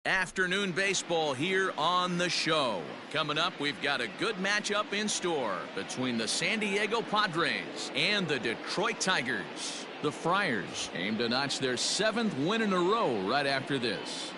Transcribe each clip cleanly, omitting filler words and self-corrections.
Afternoon baseball here on the show. Coming up, we've got a good matchup in store between the San Diego Padres and the Detroit Tigers. The Friars aim to notch their 7th win in a row right after this.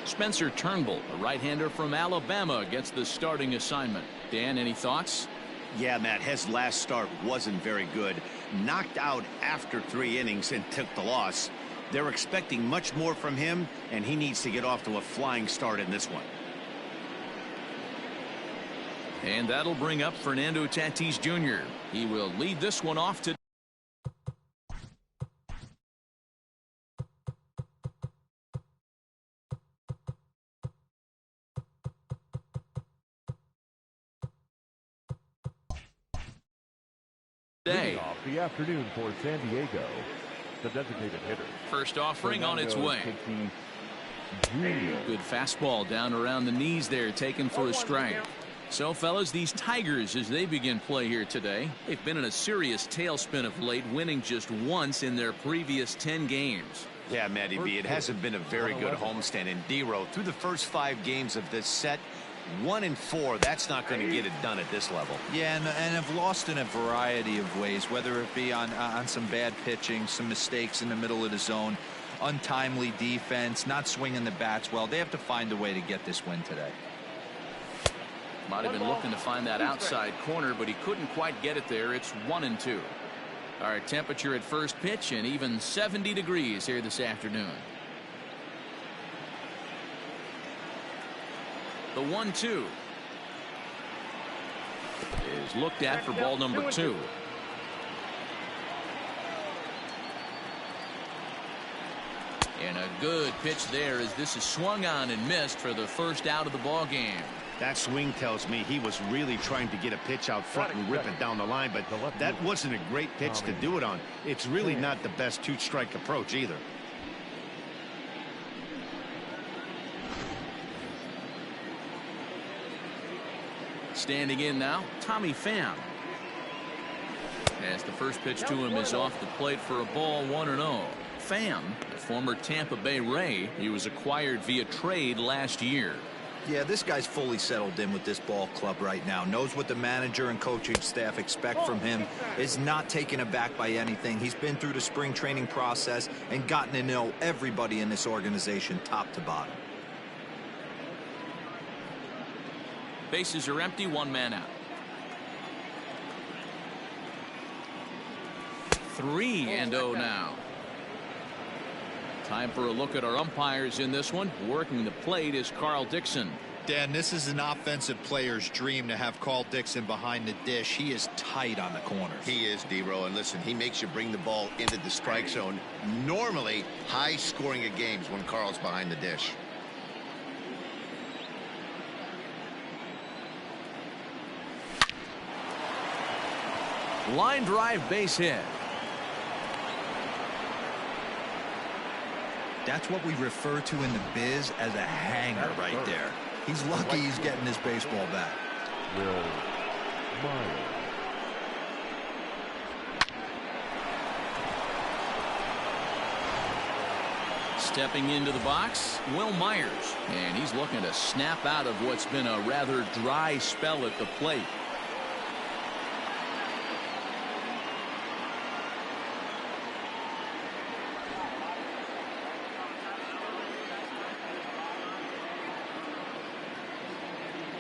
Spencer Turnbull, a right-hander from Alabama, gets the starting assignment. Dan, any thoughts? Yeah, Matt, his last start wasn't very good. Knocked out after 3 innings and took the loss. They're expecting much more from him, and he needs to get off to a flying start in this one. And that'll bring up Fernando Tatis Jr. He will lead this one off today. Off the afternoon for San Diego, the designated hitter. First offering on its way. Good fastball down around the knees there, taken for a strike. So, fellas, these Tigers, as they begin play here today, they've been in a serious tailspin of late, winning just once in their previous 10 games. Yeah, Matty B, it hasn't been a very good homestand. And D-Row, through the first 5 games of this set, 1-4, that's not going to get it done at this level. Yeah, and have lost in a variety of ways, whether it be on some bad pitching, some mistakes in the middle of the zone, untimely defense, not swinging the bats well. They have to find a way to get this win today. Might have been looking to find that outside corner, but he couldn't quite get it there. It's 1-2. Our temperature at first pitch, and even 70 degrees here this afternoon. The 1-2 is looked at for ball number 2. And a good pitch there as this is swung on and missed for the first out of the ball game. That swing tells me he was really trying to get a pitch out front and rip it down the line, but that wasn't a great pitch to do it on. It's really not the best 2-strike approach either. Standing in now, Tommy Pham. As the first pitch to him is off the plate for a ball, 1-0. Pham, the former Tampa Bay Ray, he was acquired via trade last year. Yeah, this guy's fully settled in with this ball club right now. Knows what the manager and coaching staff expect from him. Is not taken aback by anything. He's been through the spring training process and gotten to know everybody in this organization top to bottom. Bases are empty, 1 man out. 3-0 now. Time for a look at our umpires in this one. Working the plate is Carl Dixon. Dan, this is an offensive player's dream to have Carl Dixon behind the dish. He is tight on the corners. He is, D-Row, and listen, he makes you bring the ball into the strike zone. Normally, high scoring of games when Carl's behind the dish. Line drive, base hit. That's what we refer to in the biz as a hanger right there. He's lucky he's getting his baseball back. Will Myers. Stepping into the box, Will Myers. And he's looking to snap out of what's been a rather dry spell at the plate.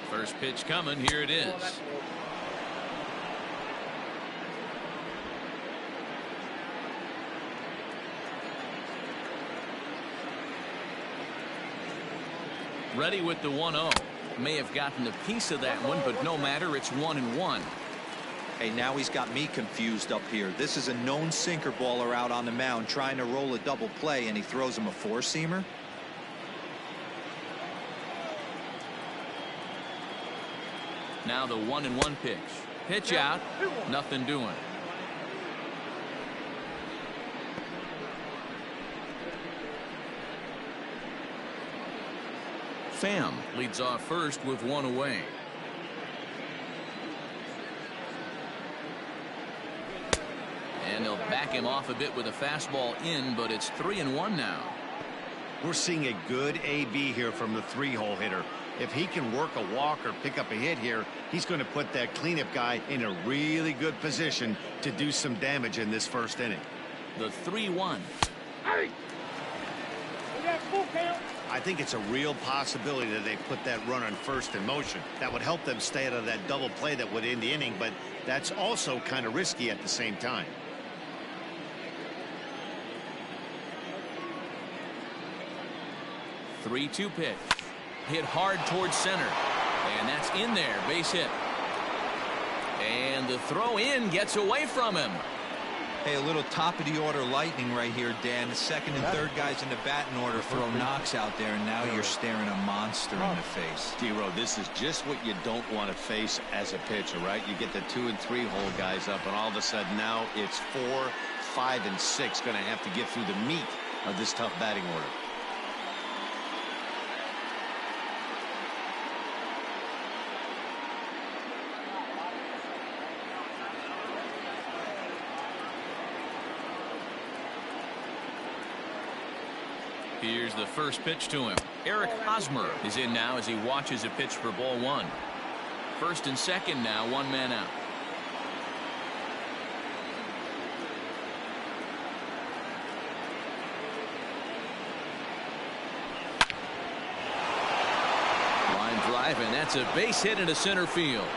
First pitch coming. Here it is. Ready with the 1-0. May have gotten a piece of that one, but no matter. It's 1-1. Hey, now he's got me confused up here. This is a known sinker baller out on the mound trying to roll a double play, and he throws him a 4-seamer. Now the 1-1 pitch. Pitch out. Nothing doing. Pham leads off first with 1 away. him off a bit with a fastball in, but it's 3-1 now. We're seeing a good AB here from the three-hole hitter. If he can work a walk or pick up a hit here, he's going to put that cleanup guy in a really good position to do some damage in this first inning. The 3-1. I think it's a real possibility that they put that run on first in motion. That would help them stay out of that double play that would end the inning, but that's also kind of risky at the same time. Three-two pitch. Hit hard towards center. And that's in there. Base hit. And the throw in gets away from him. Hey, a little top of the order lightning right here, Dan. The second and third guys in the batting order throw knocks out there, and now you're staring a monster in the face. D-Row, this is just what you don't want to face as a pitcher, right? You get the 2 and 3 hole guys up, and all of a sudden now it's 4, 5, and 6 going to have to get through the meat of this tough batting order. Here's the first pitch to him. Eric Hosmer is in now as he watches a pitch for ball one. First and second now, one man out. Line drive, and that's a base hit into center field.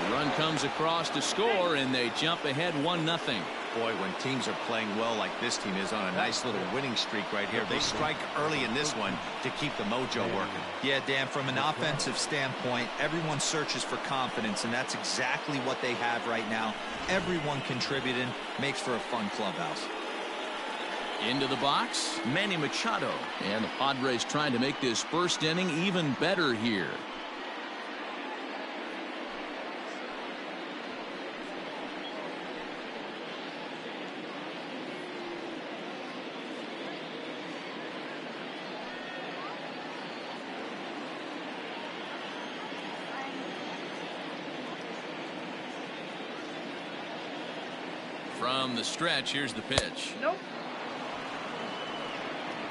The run comes across to score, and they jump ahead 1-0. Boy, when teams are playing well like this team is on a nice little winning streak right here, they strike early in this one to keep the mojo working. Yeah, Dan, from an offensive standpoint, everyone searches for confidence, and that's exactly what they have right now. Everyone contributing makes for a fun clubhouse. Into the box, Manny Machado. And the Padres trying to make this first inning even better here. From the stretch, here's the pitch. Nope.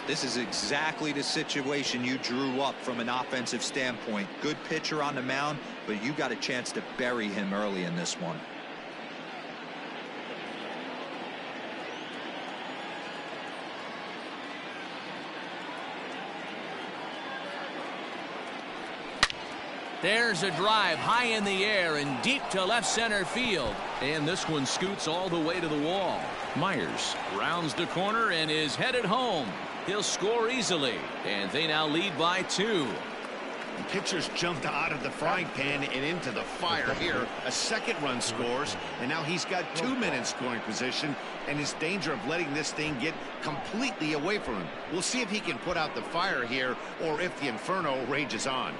This is exactly the situation you drew up from an offensive standpoint. Good pitcher on the mound, but you got a chance to bury him early in this one. There's a drive high in the air and deep to left center field. And this one scoots all the way to the wall. Myers rounds the corner and is headed home. He'll score easily, and they now lead by 2. The pitcher's jumped out of the frying pan and into the fire here. A second run scores, and now he's got 2 men in scoring position and is danger of letting this thing get completely away from him. We'll see if he can put out the fire here or if the inferno rages on.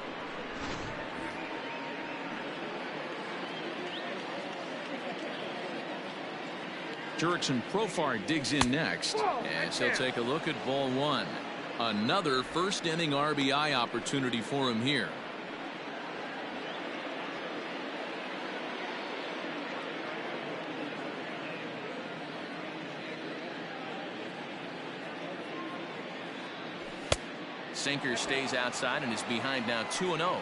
Jurickson Profar digs in next, and he'll take a look at ball one. Another first inning RBI opportunity for him here. Sinker stays outside and is behind now 2-0.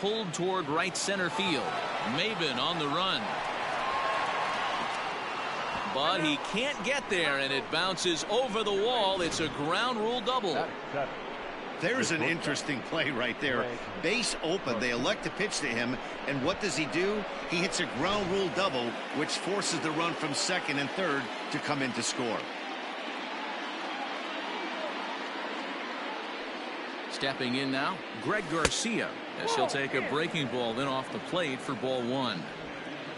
Pulled toward right center field. Maben on the run. But he can't get there, and it bounces over the wall. It's a ground rule double. There's an interesting play right there. Base open. They elect to pitch to him, and what does he do? He hits a ground rule double, which forces the run from second and third to come in to score. Stepping in now, Greg Garcia, as he'll take a breaking ball in off the plate for ball one.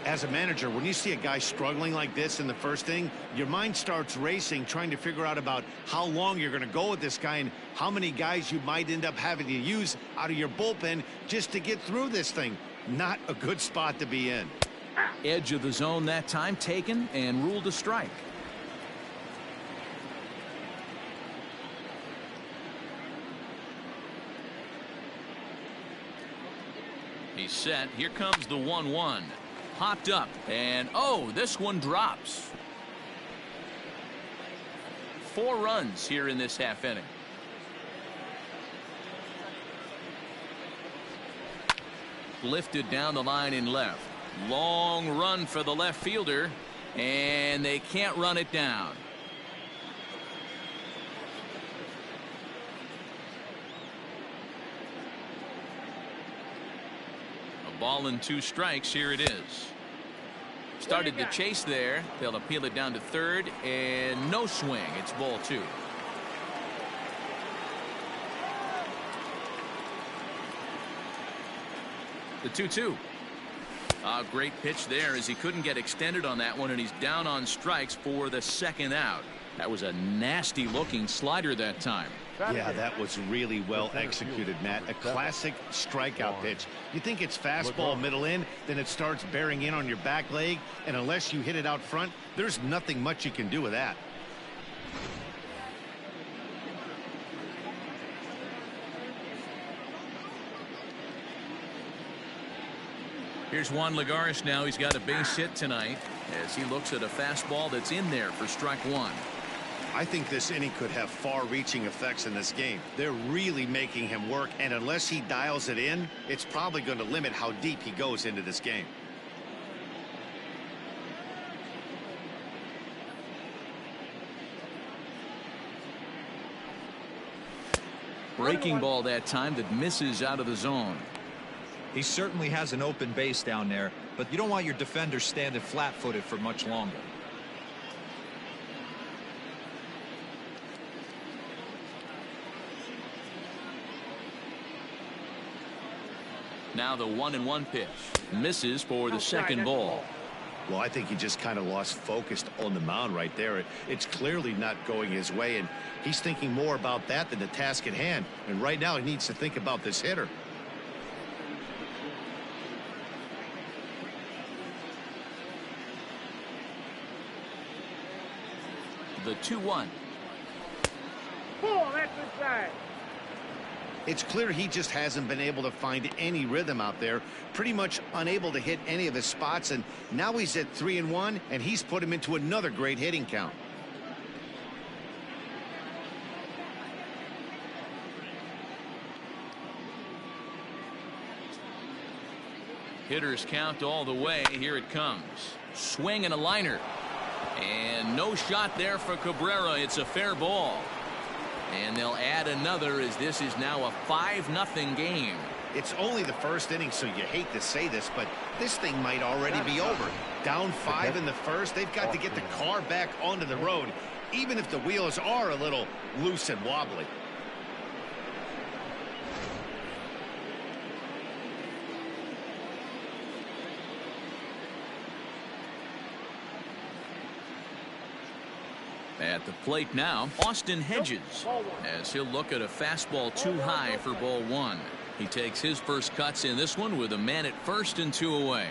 As a manager, when you see a guy struggling like this in the first inning, your mind starts racing, trying to figure out about how long you're going to go with this guy and how many guys you might end up having to use out of your bullpen just to get through this thing. Not a good spot to be in. Edge of the zone that time taken and ruled a strike. He's set. Here comes the 1-1. Hopped up, and oh, this one drops. 4 runs here in this half inning. Lifted down the line in left. Long run for the left fielder, and they can't run it down. A ball and 2 strikes. Here it is. Started the chase there. They'll appeal it down to third, and no swing. It's ball 2. The 2-2. A great pitch there as he couldn't get extended on that one, and he's down on strikes for the 2nd out. That was a nasty looking slider that time. Yeah, that was really well executed, Matt. A classic strikeout pitch. You think it's fastball middle in, then it starts bearing in on your back leg, and unless you hit it out front, there's nothing much you can do with that. Here's Juan Lagares now. He's got a base hit tonight as he looks at a fastball that's in there for strike 1. I think this inning could have far-reaching effects in this game. They're really making him work, and unless he dials it in, it's probably going to limit how deep he goes into this game. Breaking ball that time that misses out of the zone. He certainly has an open base down there, but you don't want your defender standing flat-footed for much longer. Now the 1-1 pitch. Misses for the 2nd ball. Well, I think he just kind of lost focus on the mound right there. It's clearly not going his way, and he's thinking more about that than the task at hand. And right now he needs to think about this hitter. The 2-1. Pull, that's inside. It's clear he just hasn't been able to find any rhythm out there, pretty much unable to hit any of his spots, and now he's at 3-1, and he's put him into another great hitting count. Hitters count all the way. Here it comes. Swing and a liner. And no shot there for Cabrera. It's a fair ball. And they'll add another as this is now a 5-0 game. It's only the 1st inning, so you hate to say this, but this thing might already be over. Down 5 in the 1st, they've got to get the car back onto the road, even if the wheels are a little loose and wobbly. At the plate now, Austin Hedges, as he'll look at a fastball too high for ball 1. He takes his first cuts in this one with a man at first and 2 away.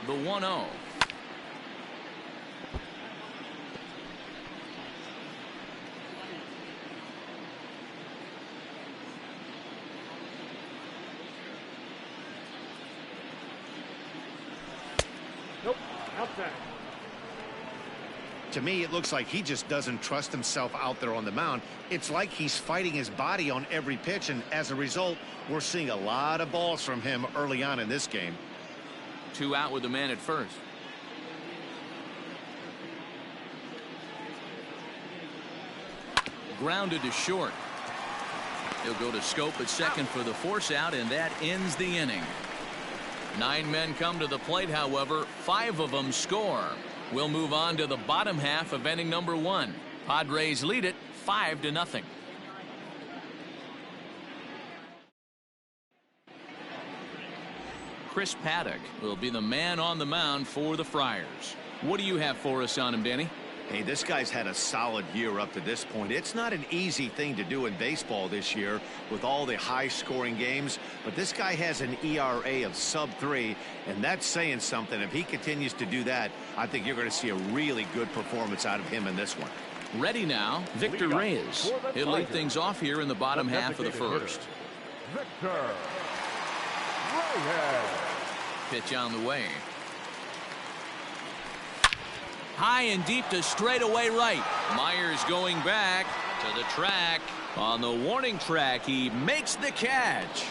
The 1-0. Nope, outside. To me, it looks like he just doesn't trust himself out there on the mound. It's like he's fighting his body on every pitch, and as a result, we're seeing a lot of balls from him early on in this game. 2 out with the man at first. Grounded to short. He'll go to Scope at second for the force out, and that ends the inning. 9 men come to the plate, however, 5 of them score. We'll move on to the bottom half of inning number 1. Padres lead it 5-0. Chris Paddock will be the man on the mound for the Friars. What do you have for us on him, Danny? Hey, this guy's had a solid year up to this point. It's not an easy thing to do in baseball this year with all the high-scoring games, but this guy has an ERA of sub-3, and that's saying something. If he continues to do that, I think you're going to see a really good performance out of him in this one. Ready now, Victor Reyes. He'll lead things off here in the bottom half of the first. Victor Reyes. Pitch on the way. High and deep to straightaway right. Myers going back to the track. On the warning track, he makes the catch.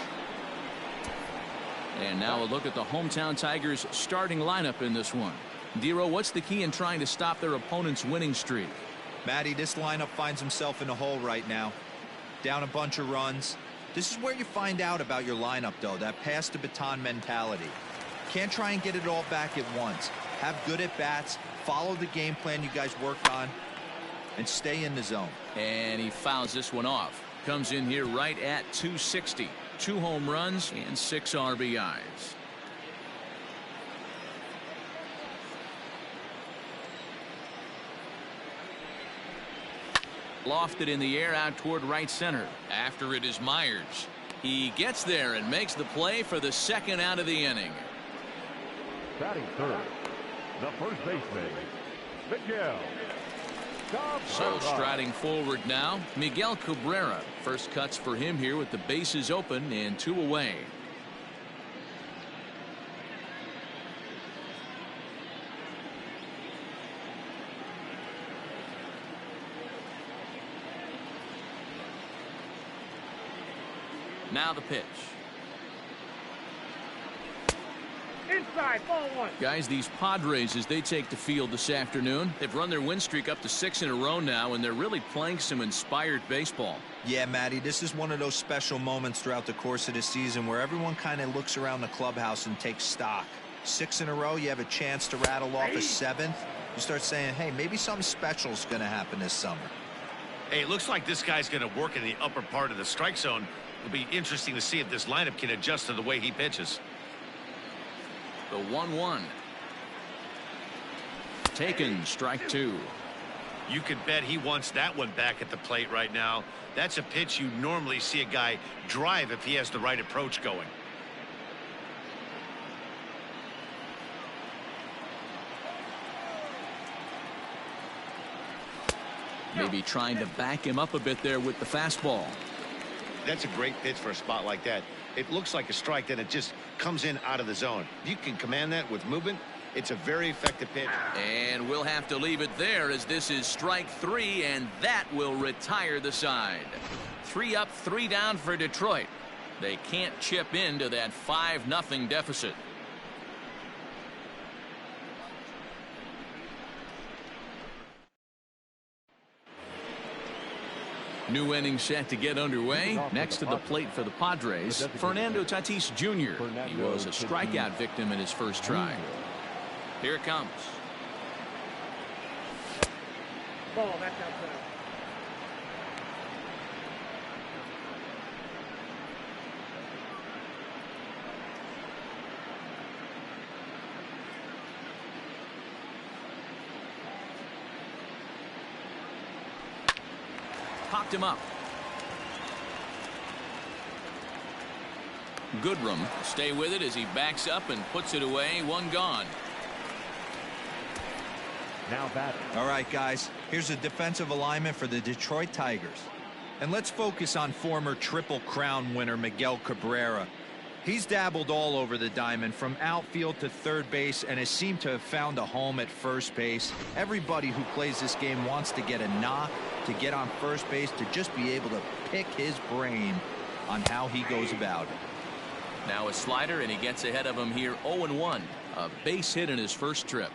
And now a look at the hometown Tigers starting lineup in this one. Dero, what's the key in trying to stop their opponent's winning streak? Matty, this lineup finds himself in a hole right now. Down a bunch of runs. This is where you find out about your lineup, though, that pass to baton mentality. Can't try and get it all back at once. Have good at-bats, follow the game plan you guys worked on, and stay in the zone. And he fouls this one off. Comes in here right at 260. 2 home runs and 6 RBIs. Lofted in the air out toward right center. After it is Myers. He gets there and makes the play for the second out of the inning. Batting third, the first baseman, Miguel. So striding forward now, Miguel Cabrera. First cuts for him here with the bases open and 2 away. Now the pitch. Inside, ball 1. Guys, these Padres, as they take the field this afternoon, they've run their win streak up to 6 in a row now, and they're really playing some inspired baseball. Yeah, Matty, this is one of those special moments throughout the course of the season where everyone kind of looks around the clubhouse and takes stock. 6 in a row, you have a chance to rattle off a 7th. You start saying, hey, maybe something special is going to happen this summer. Hey, it looks like this guy's going to work in the upper part of the strike zone. It'll be interesting to see if this lineup can adjust to the way he pitches. The 1-1. Taken, strike 2. You can bet he wants that one back at the plate right now. That's a pitch you normally see a guy drive if he has the right approach going. Maybe trying to back him up a bit there with the fastball. That's a great pitch for a spot like that. It looks like a strike, then it just comes in out of the zone. If you can command that with movement, it's a very effective pitch. And we'll have to leave it there as this is strike 3, and that will retire the side. 3 up, 3 down for Detroit. They can't chip into that 5-0 deficit. New inning set to get underway. Next to the plate for the Padres, Fernando Tatis Jr. He was a strikeout victim in his first try. Here it comes. Ball, that's outside. Popped him up. Goodrum stay with it as he backs up and puts it away. 1 gone. Now batting. All right, guys, here's a defensive alignment for the Detroit Tigers. And let's focus on former Triple Crown winner Miguel Cabrera. He's dabbled all over the diamond from outfield to third base and has seemed to have found a home at first base. Everybody who plays this game wants to get a knock, to get on first base, to just be able to pick his brain on how he goes about it. Now a slider, and he gets ahead of him here. 0-1. A base hit in his first trip.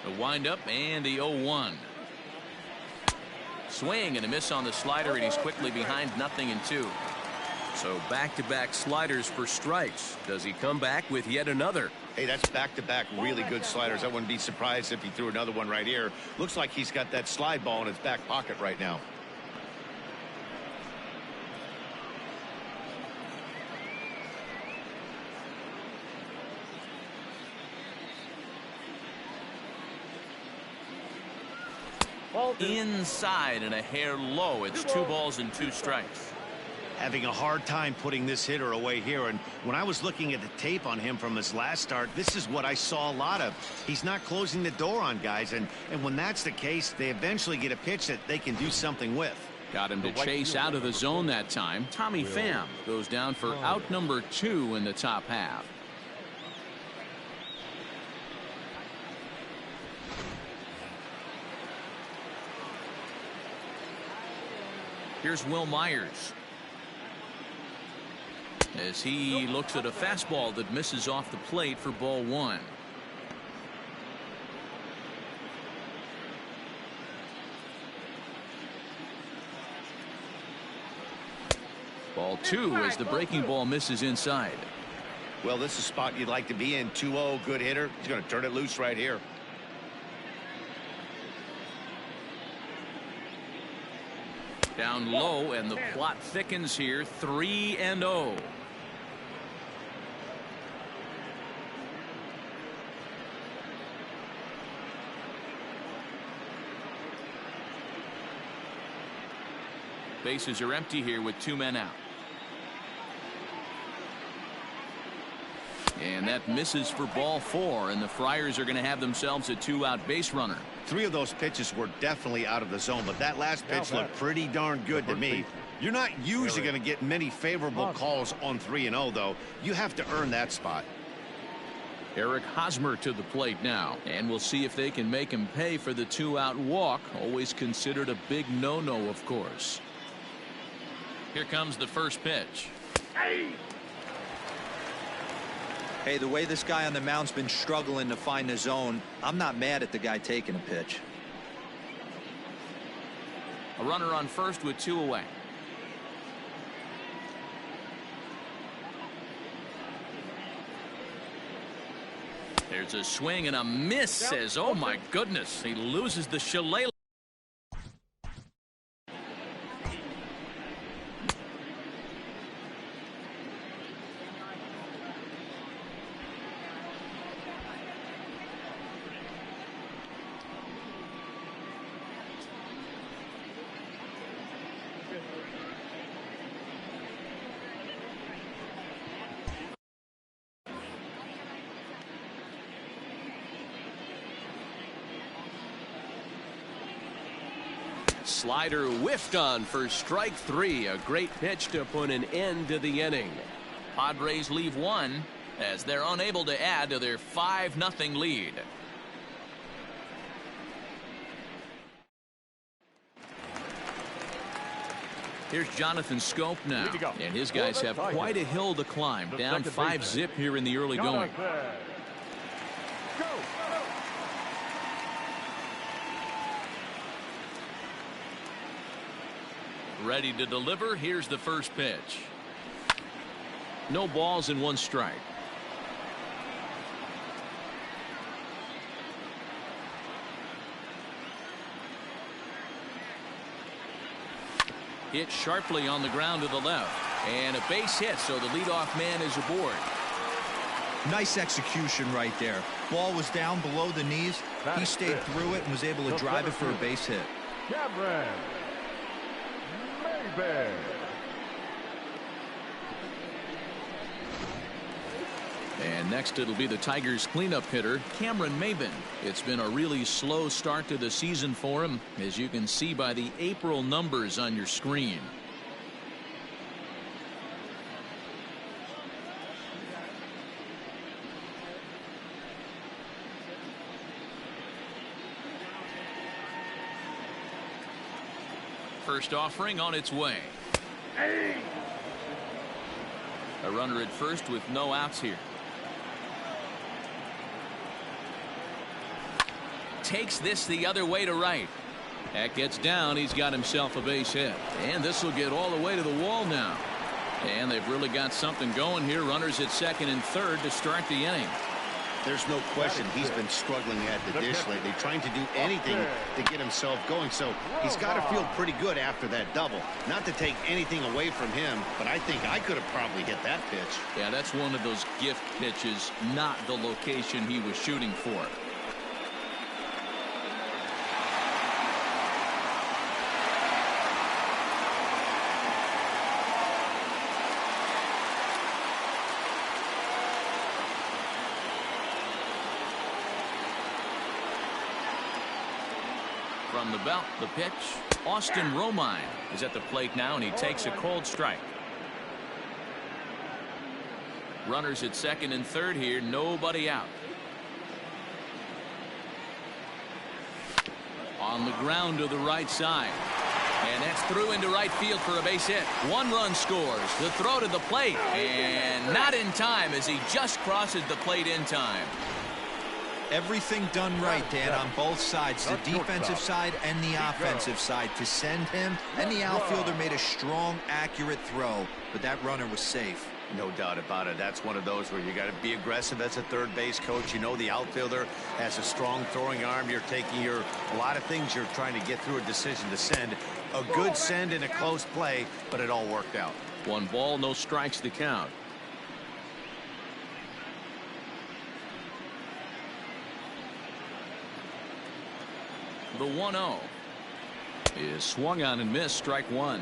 The windup and the 0-1. Swing and a miss on the slider, and he's quickly behind 0-2. So back-to-back sliders for strikes. Does he come back with yet another? Hey, that's back-to-back really good sliders. I wouldn't be surprised if he threw another one right here. Looks like he's got that slide ball in his back pocket right now. Ball 2. Inside and a hair low. It's 2 balls and 2 strikes. Having a hard time putting this hitter away here, and when I was looking at the tape on him from his last start, this is what I saw a lot of. He's not closing the door on guys, and when that's the case, they eventually get a pitch that they can do something with. Got him to chase out of the zone that time. Tommy Pham goes down for out number 2 in the top half. Here's Will Myers, as he looks at a fastball that misses off the plate for ball 1. Ball 2 as the breaking ball misses inside. Well, this is a spot you'd like to be in. 2-0, good hitter. He's going to turn it loose right here. Down low, and the plot thickens here. 3-0. Bases are empty here with 2 men out. And that misses for ball 4, and the Friars are going to have themselves a 2-out base runner. 3 of those pitches were definitely out of the zone, but that last pitch looked pretty darn good to me. You're not usually going to get many favorable calls on 3-0, though. You have to earn that spot. Eric Hosmer to the plate now, and we'll see if they can make him pay for the 2-out walk. Always considered a big no-no, of course. Here comes the first pitch. Hey, the way this guy on the mound's been struggling to find the zone, I'm not mad at the guy taking a pitch. A runner on first with 2 away. There's a swing and a miss. Says, oh my goodness, he loses the shillelagh. Slider whiffed on for strike 3. A great pitch to put an end to the inning. Padres leave 1 as they're unable to add to their 5-0 lead. Here's Jonathan Scope now, and his guys have quite a hill to climb. Down 5-0 here in the early going. Ready to deliver. Here's the first pitch. No balls and 1 strike. Hit sharply on the ground to the left, and a base hit, so the leadoff man is aboard. Nice execution right there. Ball was down below the knees. He stayed through it and was able to drive it for a base hit. And next it'll be the Tigers cleanup hitter, Cameron Maybin. It's been a really slow start to the season for him, as you can see by the April numbers on your screen. First offering on its way. A runner at first with no outs here. Takes this the other way to right. That gets down. He's got himself a base hit. And this will get all the way to the wall now. And they've really got something going here. Runners at second and third to start the inning. There's no question he's been struggling at the dish lately, trying to do anything to get himself going. So he's got to feel pretty good after that double. Not to take anything away from him, but I think I could have probably hit that pitch. Yeah, that's one of those gift pitches, not the location he was shooting for. From the belt, the pitch. Austin Romine is at the plate now, and he takes a cold strike. Runners at second and third here, nobody out. On the ground to the right side. And that's through into right field for a base hit. 1 run scores. The throw to the plate. And not in time as he just crosses the plate in time. Everything done right, Dan, on both sides, the defensive side and the offensive side, to send him, and the outfielder made a strong, accurate throw, but that runner was safe. No doubt about it. That's one of those where you got to be aggressive as a third base coach. You know the outfielder has a strong throwing arm. You're taking a lot of things you're trying to get through a decision to send. A good send in a close play, but it all worked out. 1 ball, no strikes to count. The 1-0 is swung on and missed. Strike 1.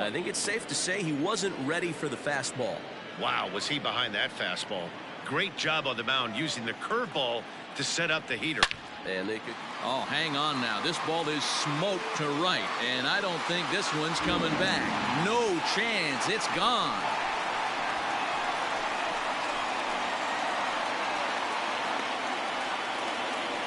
I think it's safe to say he wasn't ready for the fastball. Wow, was he behind that fastball. Great job on the mound using the curveball to set up the heater. And they could. Oh, hang on now. This ball is smoked to right, and I don't think this one's coming back. No chance. It's gone.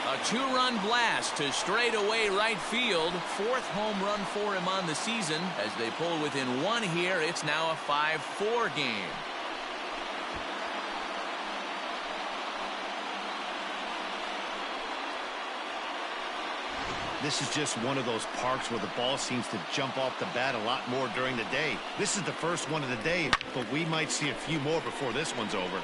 A 2-run blast to straightaway right field. 4th home run for him on the season. As they pull within 1 here, it's now a 5-4 game. This is just one of those parks where the ball seems to jump off the bat a lot more during the day. This is the first one of the day, but we might see a few more before this one's over.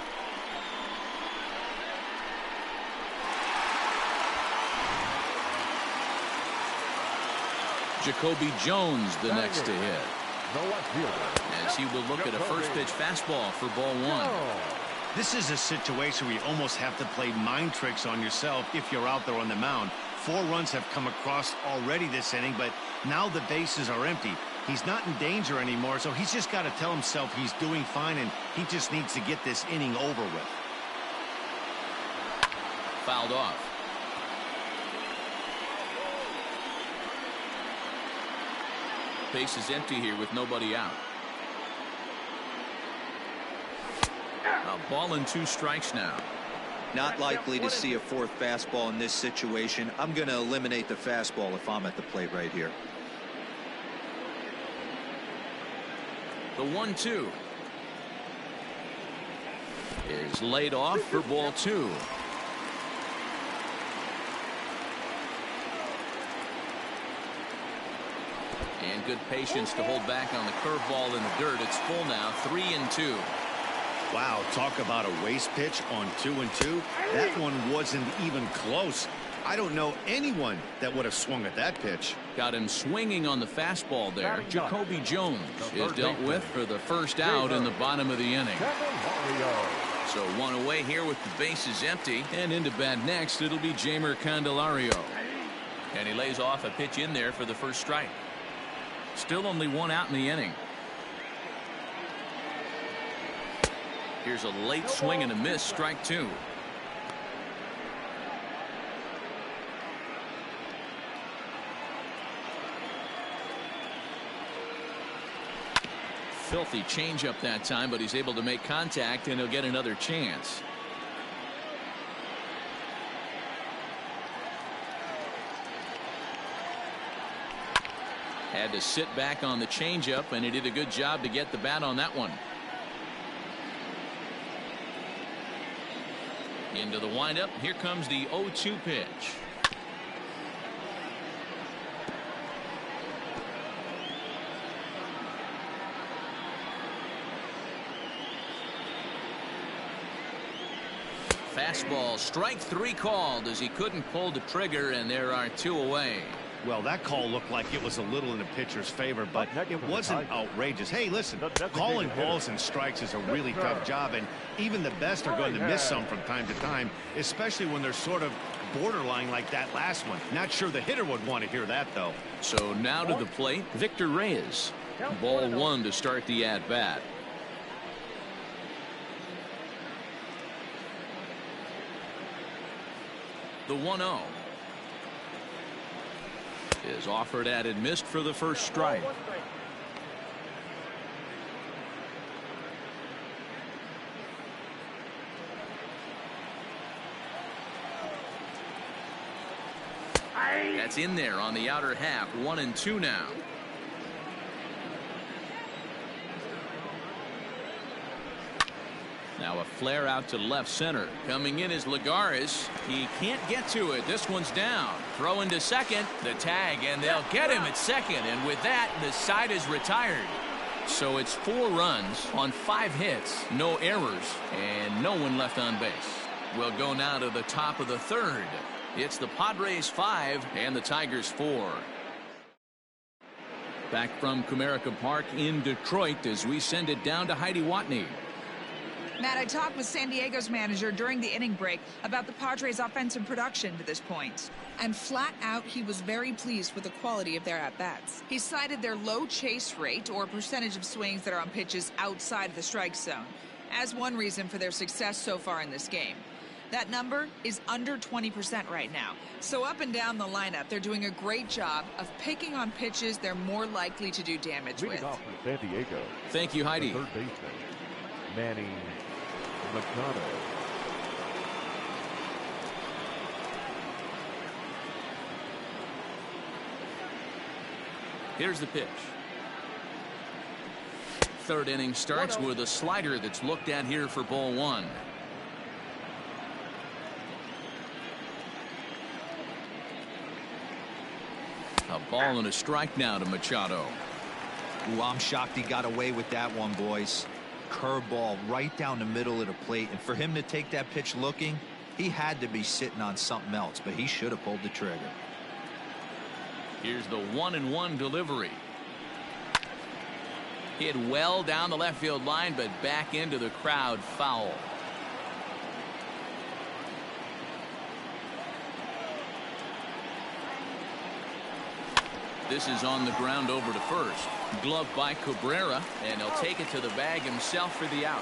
Jacoby Jones the next to hit. As he will look at a first pitch fastball for ball 1. This is a situation where you almost have to play mind tricks on yourself if you're out there on the mound. 4 runs have come across already this inning, but now the bases are empty. He's not in danger anymore, so he's just got to tell himself he's doing fine, and he just needs to get this inning over with. Fouled off. Base is empty here with nobody out. A ball and 2 strikes now. Not likely to see a 4th fastball in this situation. I'm going to eliminate the fastball if I'm at the plate right here. The 1-2 is laid off for ball 2. And good patience to hold back on the curveball in the dirt. It's full now, 3-2. Wow, talk about a waste pitch on 2-2. That one wasn't even close. I don't know anyone that would have swung at that pitch. Got him swinging on the fastball there. Jacoby Jones is dealt with for the first out in the bottom of the inning. So 1 away here with the bases empty. And into bat next, it'll be Jeimer Candelario. And he lays off a pitch in there for the first strike. Still only 1 out in the inning. Here's a late swing and a miss. Strike 2. Filthy changeup that time, but he's able to make contact, and he'll get another chance. Had to sit back on the changeup, and he did a good job to get the bat on that one. Into the windup. Here comes the 0-2 pitch. Fastball, strike 3 called as he couldn't pull the trigger, and there are 2 away. Well, that call looked like it was a little in the pitcher's favor, but it wasn't outrageous. Hey, listen, calling balls and strikes is a really tough job, and even the best are going to miss some from time to time, especially when they're sort of borderline like that last one. Not sure the hitter would want to hear that, though. So now to the plate, Victor Reyes. Ball 1 to start the at-bat. The 1-0. is offered at and missed for the first strike. That's in there on the outer half. 1-2 now. Now a flare out to left center. Coming in is Lagares. He can't get to it. This one's down. Throw into second. The tag, and they'll get him at second. And with that, the side is retired. So it's 4 runs on 5 hits. No errors, and no one left on base. We'll go now to the top of the third. It's the Padres 5 and the Tigers 4. Back from Comerica Park in Detroit as we send it down to Heidi Watney. Matt, I talked with San Diego's manager during the inning break about the Padres' offensive production to this point. And flat out, he was very pleased with the quality of their at-bats. He cited their low chase rate, or percentage of swings that are on pitches outside of the strike zone, as one reason for their success so far in this game. That number is under 20% right now. So up and down the lineup, they're doing a great job of picking on pitches they're more likely to do damage with. Leading off for San Diego. Thank you, Heidi. The third baseman, Manny Machado. Here's the pitch. Third inning starts with a slider that's looked at here for ball 1. A ball and a strike now to Machado. Ooh, I'm shocked he got away with that one, boys. Curveball right down the middle of the plate, and for him to take that pitch looking, he had to be sitting on something else, but he should have pulled the trigger. Here's the 1-1 delivery. Hit well down the left field line, but back into the crowd, foul. This is on the ground over to first. Glove by Cabrera, and he'll take it to the bag himself for the out.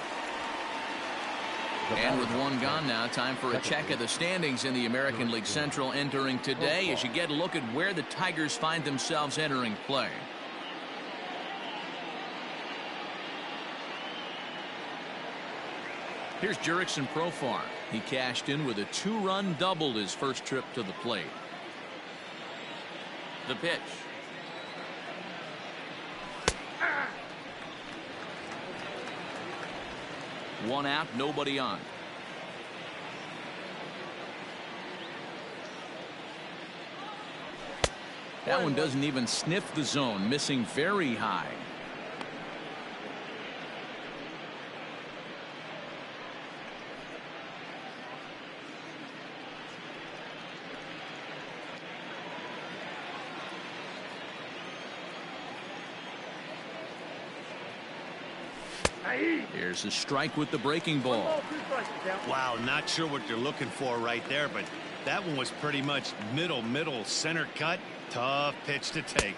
And with one gone now, time for a check of the standings in the American League Central entering today as you get a look at where the Tigers find themselves entering play. Here's Jurickson Profar. He cashed in with a 2-run double his first trip to the plate. The pitch. One out, nobody on. That one doesn't even sniff the zone, missing very high. Here's a strike with the breaking ball. Wow, not sure what you're looking for right there, but that one was pretty much middle center cut. Tough pitch to take.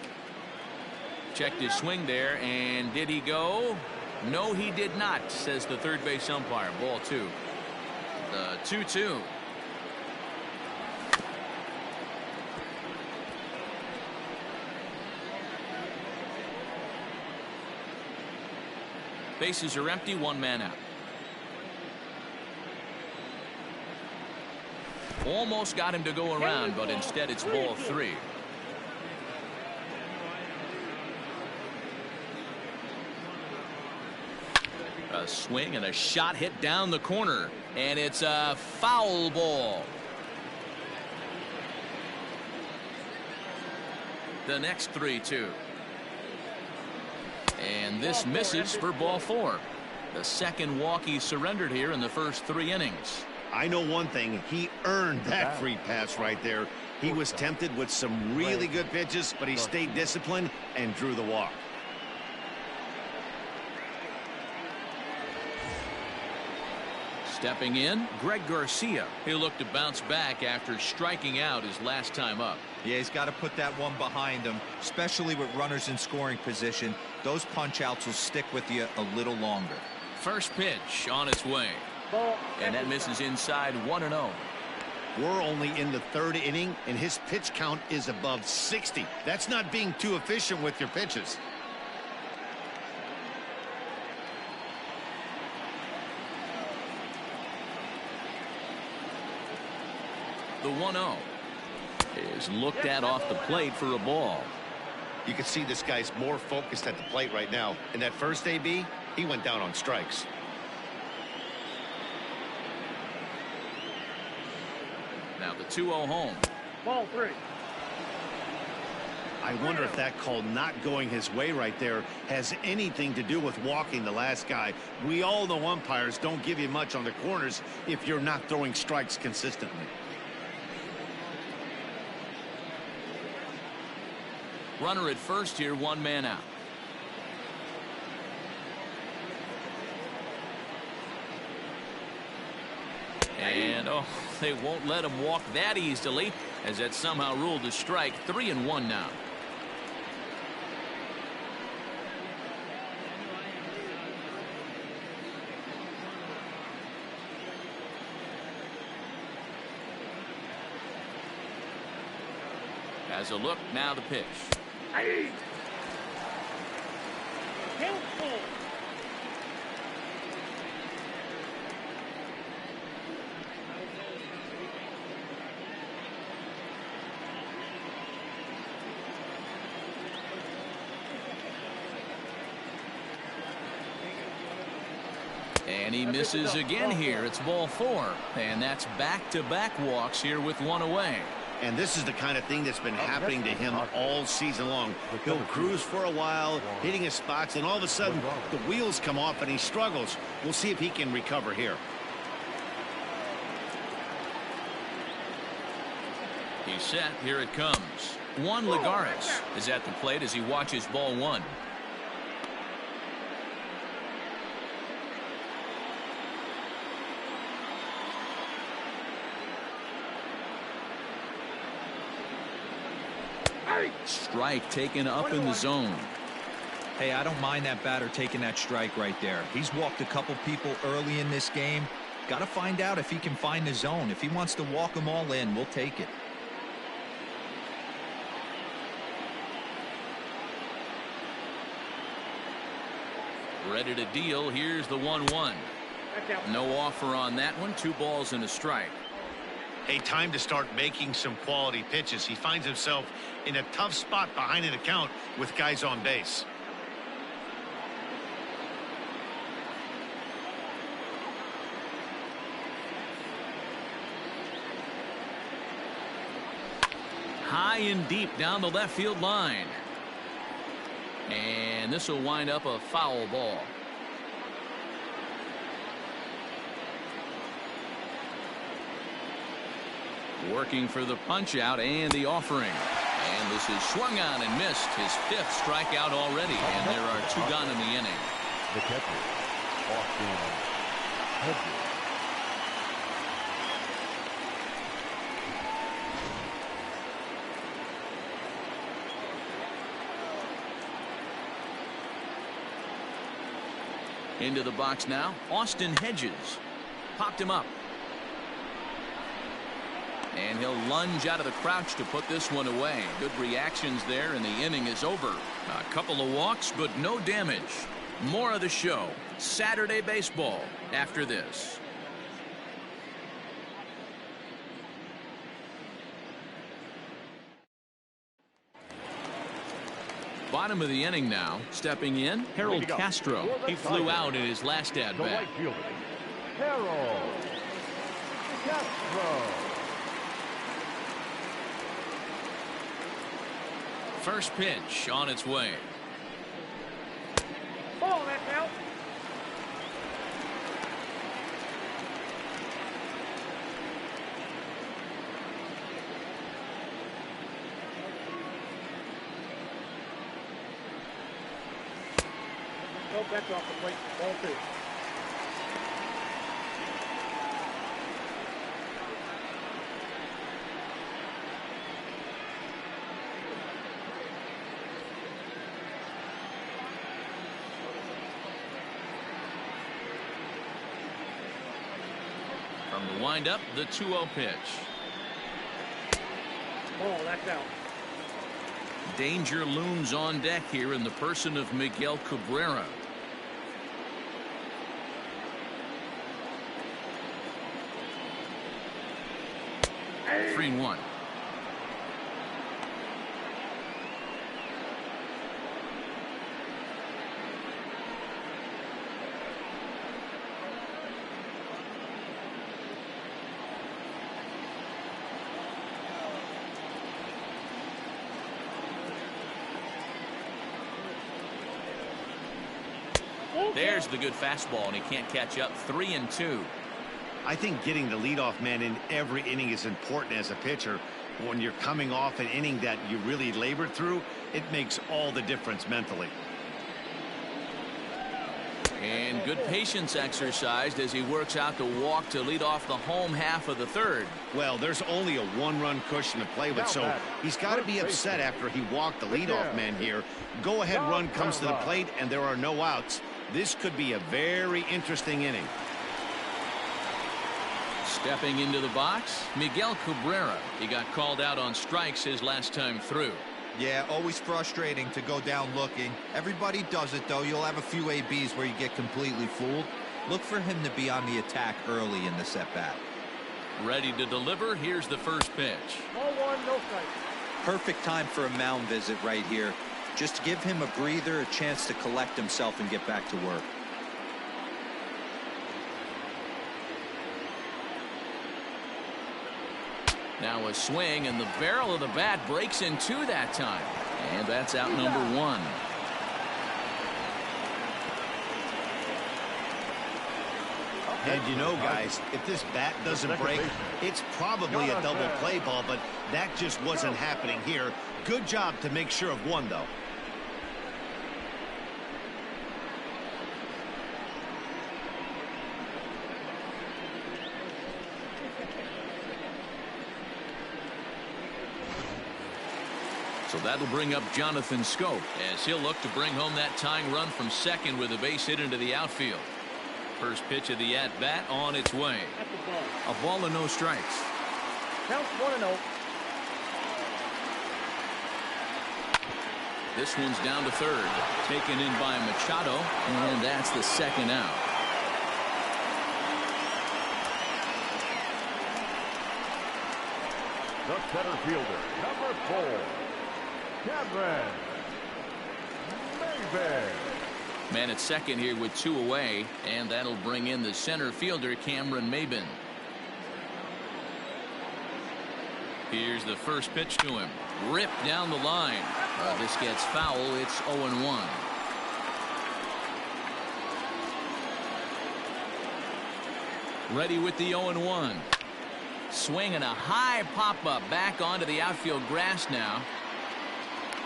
Checked his swing there, and did he go? No, he did not, says the third base umpire. Ball 2. The 2-2. Bases are empty, 1 man out. Almost got him to go around, but instead it's ball 3. A swing and a shot hit down the corner, and it's a foul ball. The next 3-2. And this misses for ball 4. The second walk he surrendered here in the first 3 innings. I know one thing. He earned that free pass right there. He was tempted with some really good pitches, but he stayed disciplined and drew the walk. Stepping in, Greg Garcia. He'll look to bounce back after striking out his last time up. Yeah, he's got to put that one behind him, especially with runners in scoring position. Those punch-outs will stick with you a little longer. First pitch on its way. And that misses inside 1-0. We're only in the third inning, and his pitch count is above 60. That's not being too efficient with your pitches. The 1-0 is looked at off the plate for a ball. You can see this guy's more focused at the plate right now. In that first AB, he went down on strikes. Now the 2-0 home. Ball 3. I wonder if that call not going his way right there has anything to do with walking the last guy. We all know umpires don't give you much on the corners if you're not throwing strikes consistently. Runner at first here, 1 man out. And they won't let him walk that easily, as that somehow ruled a strike. 3-1 now. As a look, now the pitch. Hey. Helpful. And he misses again here. It's ball 4. And that's back-to-back walks here with 1 away. And this is the kind of thing that's been happening to him all season long. He'll cruise for a while, hitting his spots, and all of a sudden the wheels come off and he struggles. We'll see if he can recover here. He's set. Here it comes. Juan Lagares is at the plate as he watches ball 1. Strike taken up in the zone. Hey, I don't mind that batter taking that strike right there. He's walked a couple people early in this game. Got to find out if he can find the zone. If he wants to walk them all in, we'll take it. Ready to deal. Here's the 1-1. No offer on that one. 2 balls and a strike. Hey, time to start making some quality pitches. He finds himself in a tough spot behind an account with guys on base. High and deep down the left field line. And this will wind up a foul ball. Working for the punch out and the offering. And this is swung on and missed. His 5th strikeout already. And there are 2 gone in the inning. The catcher, Austin Hedges. Into the box now, Austin Hedges. Popped him up. And he'll lunge out of the crouch to put this one away. Good reactions there, and the inning is over. A couple of walks, but no damage. More of the show. Saturday baseball after this. Bottom of the inning now. Stepping in, Harold Castro. He flew out in his last at-bat. The right fielder, Harold Castro. First pitch on its way. Ball, that's out. Nope, that's off the plate. Ball 2. From the windup, the 2-0 pitch. Ball, that's out. Danger looms on deck here in the person of Miguel Cabrera. Hey. 3-1. There's the good fastball, and he can't catch up. 3-2. I think getting the leadoff man in every inning is important as a pitcher. When you're coming off an inning that you really labored through, it makes all the difference mentally. And good patience exercised as he works out the walk to lead off the home half of the third. Well, there's only a one-run cushion to play with, so he's got to be upset after he walked the leadoff man here. Go-ahead run comes to the plate, and there are no outs. This could be a very interesting inning. Stepping into the box, Miguel Cabrera. He got called out on strikes his last time through. Yeah, always frustrating to go down looking. Everybody does it, though. You'll have a few ABs where you get completely fooled. Look for him to be on the attack early in this at-bat. Ready to deliver. Here's the first pitch. Ball one, no strike. Perfect time for a mound visit right here. Just give him a breather, a chance to collect himself and get back to work. Now a swing, and the barrel of the bat breaks in two that time. And that's out number one. And you know, guys, if this bat doesn't break, it's probably a double play ball, but that just wasn't happening here. Good job to make sure of one, though. So that'll bring up Jonathan Scope as he'll look to bring home that tying run from second with a base hit into the outfield. First pitch of the at-bat on its way. A ball and no strikes. Counts 1-0. This one's down to third. Taken in by Machado, and that's the second out. The center fielder, number 4, Cameron Maybin. Man at second here with two away, and that'll bring in the center fielder, Cameron Maybin. Here's the first pitch to him. Ripped down the line. This gets foul. It's 0-1. Ready with the 0-1. Swing and a high pop-up back onto the outfield grass now.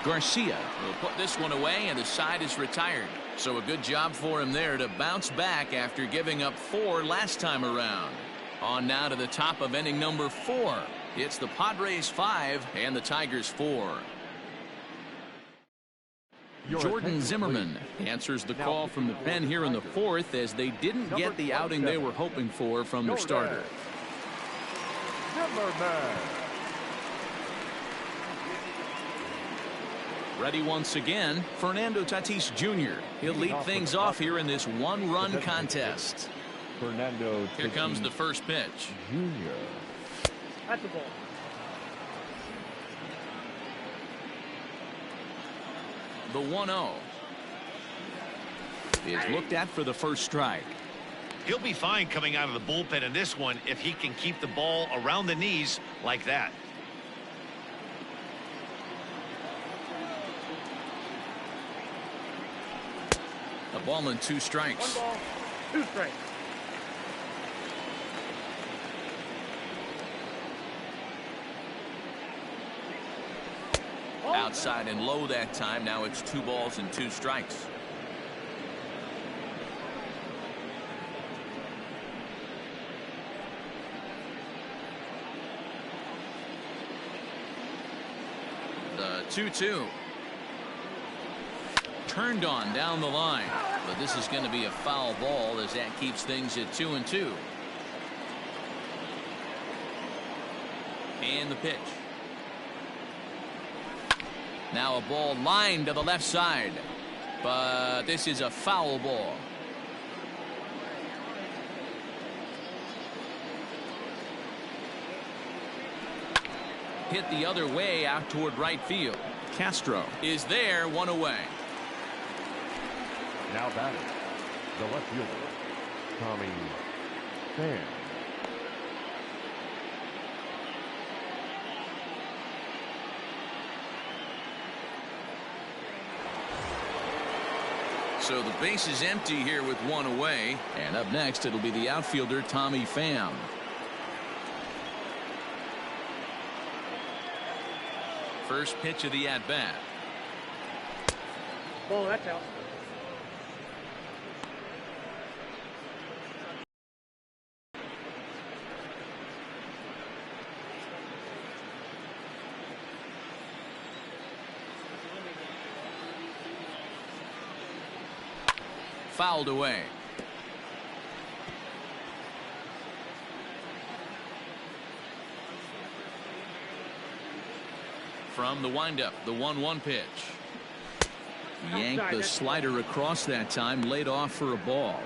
Garcia will put this one away, and the side is retired. So a good job for him there to bounce back after giving up 4 last time around. On now to the top of inning number 4. It's the Padres 5 and the Tigers 4. Jordan Zimmerman answers the call from the pen here in the 4th as they didn't get the outing they were hoping for from their starter. Zimmerman. Ready once again, Fernando Tatis Jr. He'll lead things off here in this one-run contest. Fernando. Here comes the first pitch. Junior. That's the ball. The 1-0 is looked at for the first strike. He'll be fine coming out of the bullpen in this one if he can keep the ball around the knees like that. A ball and 2 strikes. 1 ball, 2 strikes. Outside and low that time. Now it's 2 balls and 2 strikes. The 2-2. Turned on down the line. But this is going to be a foul ball as that keeps things at 2-2. And the pitch. Now a ball lined to the left side. But this is a foul ball. Hit the other way out toward right field. Castro is there, one away. Now batting, the left fielder, Tommy Pham. So the base is empty here with one away. And up next, it'll be the outfielder, Tommy Pham. First pitch of the at-bat. Ball, that's out. Fouled away. From the windup, the 1-1 pitch. Yanked the slider across that time, laid off for a ball.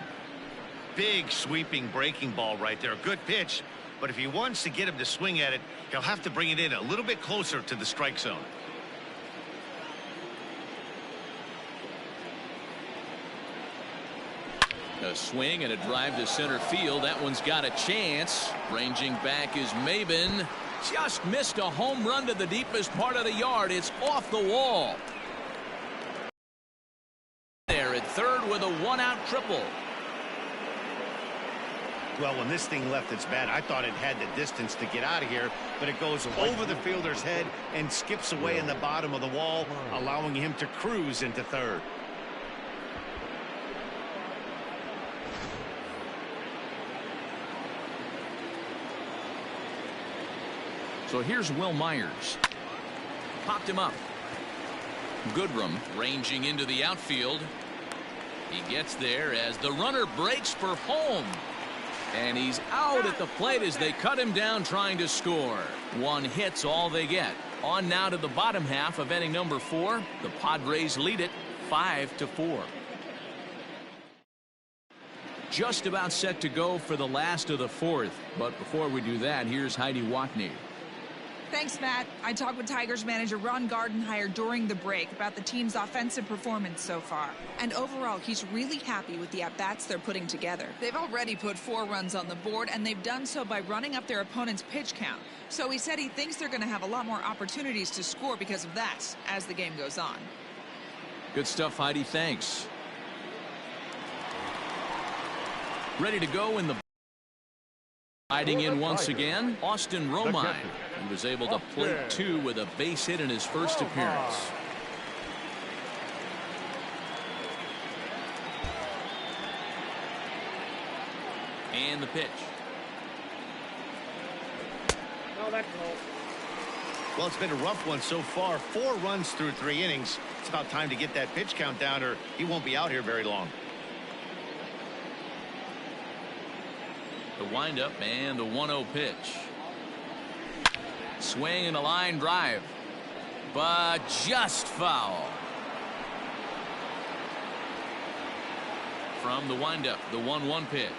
Big sweeping breaking ball right there. Good pitch, but if he wants to get him to swing at it, he'll have to bring it in a little bit closer to the strike zone. A swing and a drive to center field. That one's got a chance. Ranging back is Maben. Just missed a home run to the deepest part of the yard. It's off the wall. There at third with a one-out triple. Well, when this thing left its bat, I thought it had the distance to get out of here, but it goes over the fielder's head and skips away in the bottom of the wall, allowing him to cruise into third. So here's Will Myers. Popped him up. Goodrum ranging into the outfield. He gets there as the runner breaks for home. And he's out at the plate as they cut him down trying to score. One hit's all they get. On now to the bottom half of inning number 4. The Padres lead it 5-4. Just about set to go for the last of the 4th. But before we do that, here's Heidi Watney. Thanks, Matt. I talked with Tigers manager Ron Gardenhire during the break about the team's offensive performance so far. And overall, he's really happy with the at-bats they're putting together. They've already put 4 runs on the board, and they've done so by running up their opponent's pitch count. So he said he thinks they're going to have a lot more opportunities to score because of that as the game goes on. Good stuff, Heidi. Thanks. Ready to go in the... Riding in once again, Austin Romine. He was able to plate 2 with a base hit in his first appearance. And the pitch. No, that's low. Well, it's been a rough one so far. 4 runs through 3 innings. It's about time to get that pitch count down or he won't be out here very long. The windup and the 1-0 pitch. Swing and a line drive. But just foul. From the windup, the 1-1 pitch.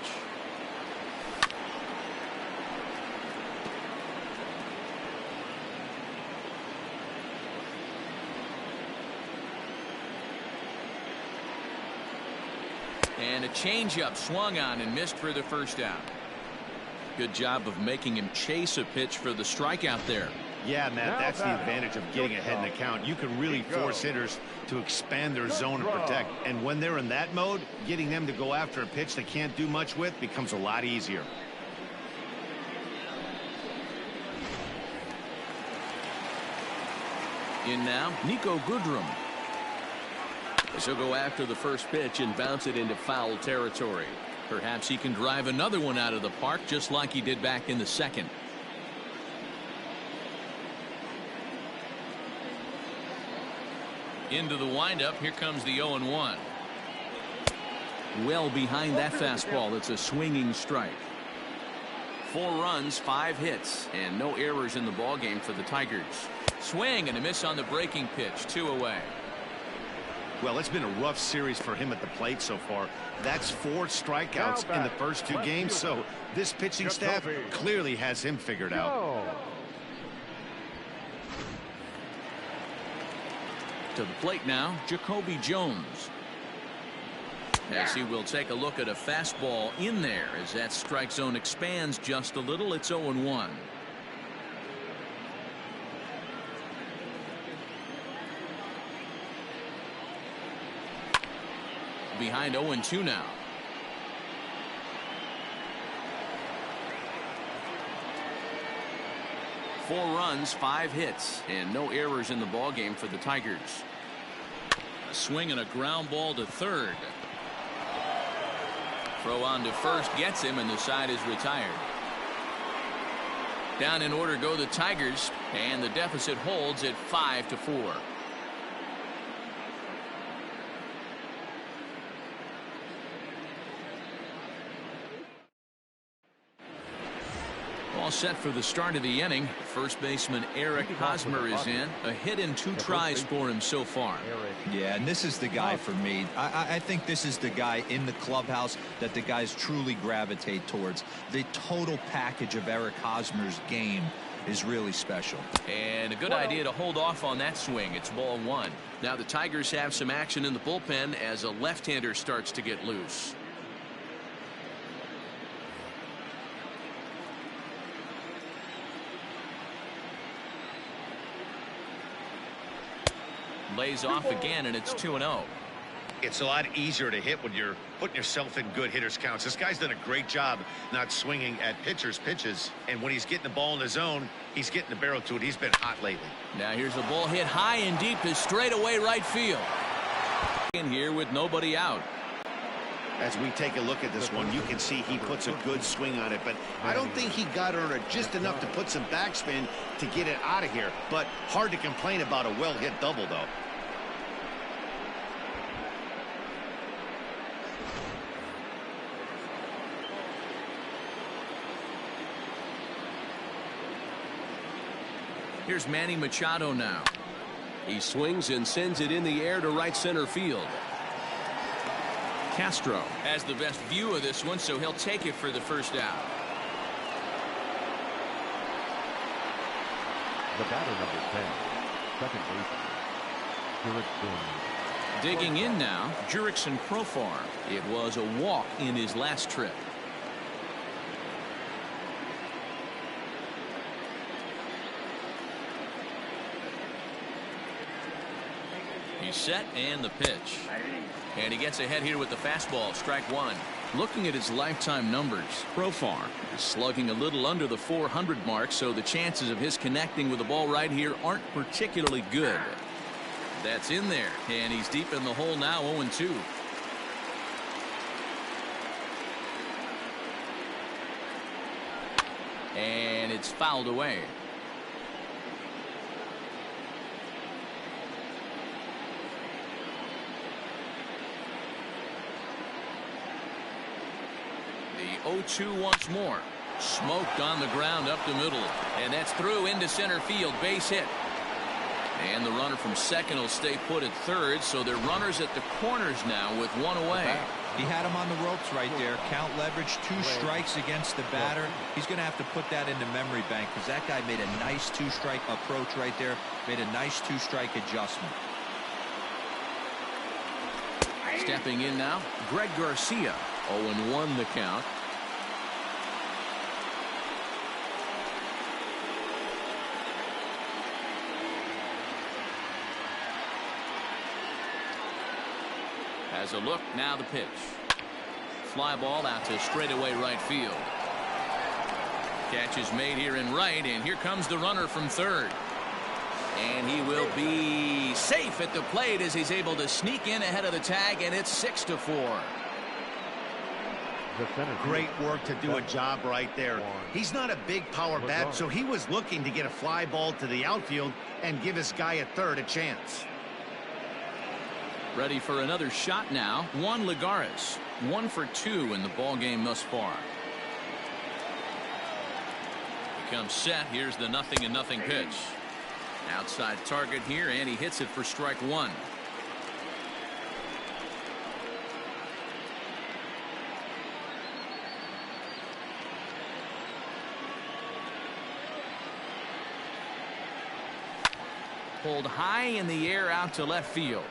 And a changeup swung on and missed for the first out. Good job of making him chase a pitch for the strikeout there. Yeah, Matt, that's the advantage of getting ahead in the count. You can really force hitters to expand their zone and protect. And when they're in that mode, getting them to go after a pitch they can't do much with becomes a lot easier. In now, Nico Goodrum. He'll go after the first pitch and bounce it into foul territory. Perhaps he can drive another one out of the park just like he did back in the second. Into the windup. Here comes the 0-1. Well behind that fastball. It's a swinging strike. 4 runs, 5 hits, and no errors in the ballgame for the Tigers. Swing and a miss on the breaking pitch. 2 away. Well, it's been a rough series for him at the plate so far. That's 4 strikeouts in the first 2 games, so this pitching staff clearly has him figured out. To the plate now, Jacoby Jones. As he will take a look at a fastball in there as that strike zone expands just a little. It's 0-1. Behind 0-2 now. Four runs, 5 hits, and no errors in the ballgame for the Tigers. A swing and a ground ball to third. Throw on to first gets him, and the side is retired. Down in order go the Tigers, and the deficit holds at 5-4. All set for the start of the inning. First baseman Eric Hosmer is in. A hit in 2 tries for him so far. Yeah, and this is the guy for me. I think this is the guy in the clubhouse that the guys truly gravitate towards. The total package of Eric Hosmer's game is really special. And a good idea to hold off on that swing. It's ball 1. Now the Tigers have some action in the bullpen as a left-hander starts to get loose. Lays off again, and it's 2-0. It's a lot easier to hit when you're putting yourself in good hitters counts. This guy's done a great job not swinging at pitchers' pitches, and when he's getting the ball in the zone, he's getting the barrel to it. He's been hot lately. Now here's a ball hit high and deep to straightaway right field. In here with nobody out. As we take a look at this one, you can see he puts a good swing on it, but I don't think he got on it just enough to put some backspin to get it out of here. But hard to complain about a well-hit double, though. Here's Manny Machado now. He swings and sends it in the air to right center field. Castro has the best view of this one, so he'll take it for the first out. The batter, number 10, second baseman, Jurickson. Digging in now, Jurickson Profar. It was a walk in his last trip. He's set, and the pitch. And he gets ahead here with the fastball. Strike 1. Looking at his lifetime numbers, Profar is slugging a little under the 400 mark, so the chances of his connecting with the ball right here aren't particularly good. That's in there, and he's deep in the hole now, 0-2. And it's fouled away. The 0-2 once more. Smoked on the ground up the middle. And that's through into center field. Base hit. And the runner from second will stay put at third. So they're runners at the corners now with 1 away. He had him on the ropes right there. Count leverage, 2 strikes against the batter. He's going to have to put that into memory bank because that guy made a nice 2-strike approach right there. Made a nice 2-strike adjustment. Stepping in now, Greg Garcia. 0-1 the count. Has a look, now the pitch. Fly ball out to straightaway right field. Catch is made here in right, and here comes the runner from third. And he will be safe at the plate as he's able to sneak in ahead of the tag, and it's 6-4. Great work to do a job right there. He's not a big power bat, so he was looking to get a fly ball to the outfield and give his guy at third a chance. Ready for another shot now. Juan Lagares. 1 for 2 in the ball game thus far. He comes set. Here's the 0-0 pitch. Outside target here, and he hits it for strike one. Pulled high in the air out to left field.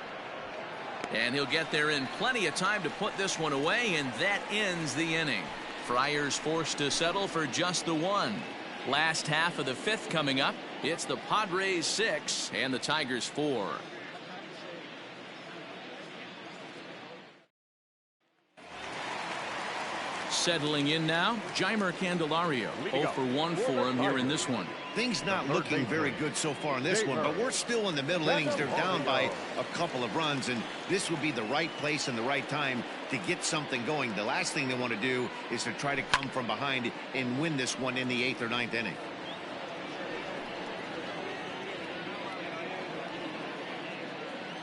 And he'll get there in plenty of time to put this one away, and that ends the inning. Friars forced to settle for just the one. Last half of the fifth coming up. It's the Padres 6 and the Tigers 4. Settling in now, Jeimer Candelario. 0 for 1 for him here in this one. Things not looking very good so far in this one, but we're still in the middle innings. They're down by a couple of runs, and this would be the right place and the right time to get something going. The last thing they want to do is to try to come from behind and win this one in the 8th or 9th inning.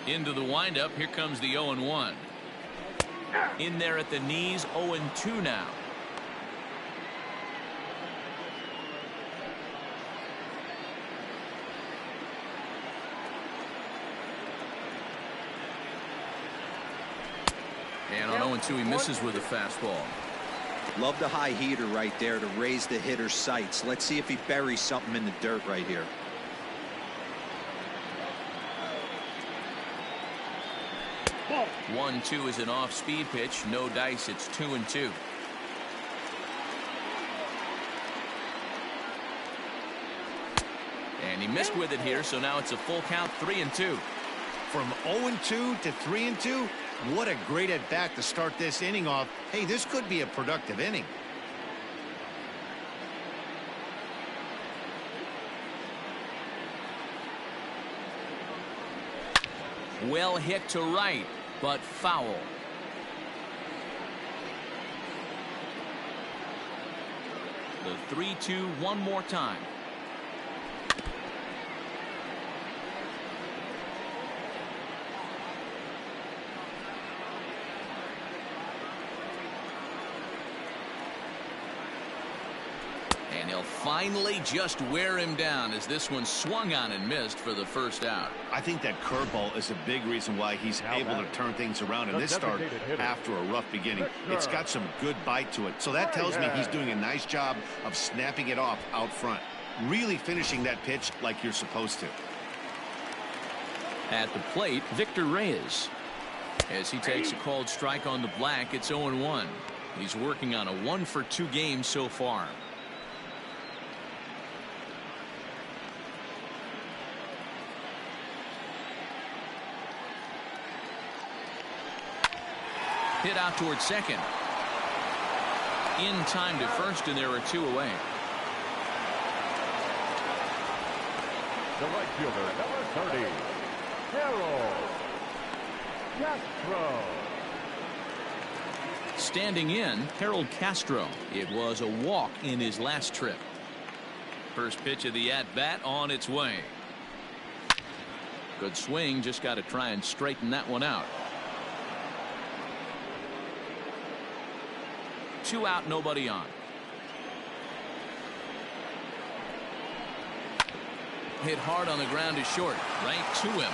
Into the windup, here comes the 0-1. In there at the knees, 0-2 now. And on 0-2, he misses with a fastball. Love the high heater right there to raise the hitter's sights. Let's see if he buries something in the dirt right here. Ball. 1-2 is an off-speed pitch. No dice. It's 2-2. And he missed with it here, so now it's a full count, 3-2. From 0-2 to 3-2, what a great at-bat to start this inning off. Hey, this could be a productive inning. Well hit to right, but foul. The 3-2 one more time. And he'll finally just wear him down as this one swung on and missed for the first out. I think that curveball is a big reason why he's able to turn things around in this start after a rough beginning. It's got some good bite to it. So that tells me he's doing a nice job of snapping it off out front. Really finishing that pitch like you're supposed to. At the plate, Victor Reyes. As he takes a called strike on the black, it's 0-1. He's working on a 1-for-2 game so far. Hit out towards second. In time to first, and there are 2 away. The right fielder, number 30, Harold Castro. Standing in, Harold Castro. It was a walk in his last trip. First pitch of the at-bat on its way. Good swing, just got to try and straighten that one out. 2 out, nobody on. Hit hard on the ground is short. Right to him.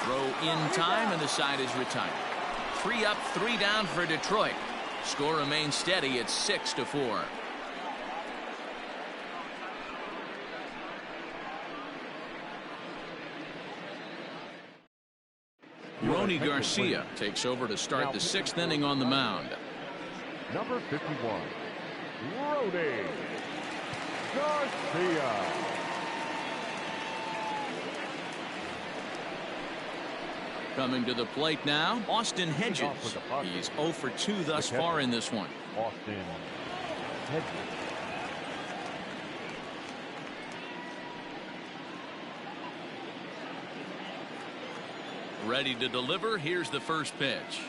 Throw in time, and the side is retired. 3 up, 3 down for Detroit. Score remains steady at 6-4. Ronnie Garcia takes over to start the 6th inning on the mound. Number 51, Ronnie Garcia. Coming to the plate now, Austin Hedges. He's 0 for 2 thus far in this one. Austin Hedges. Ready to deliver. Here's the first pitch.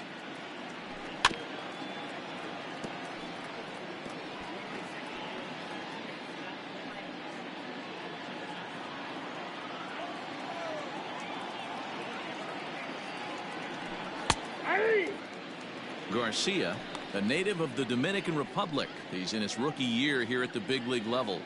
Garcia, a native of the Dominican Republic. He's in his rookie year here at the big league level.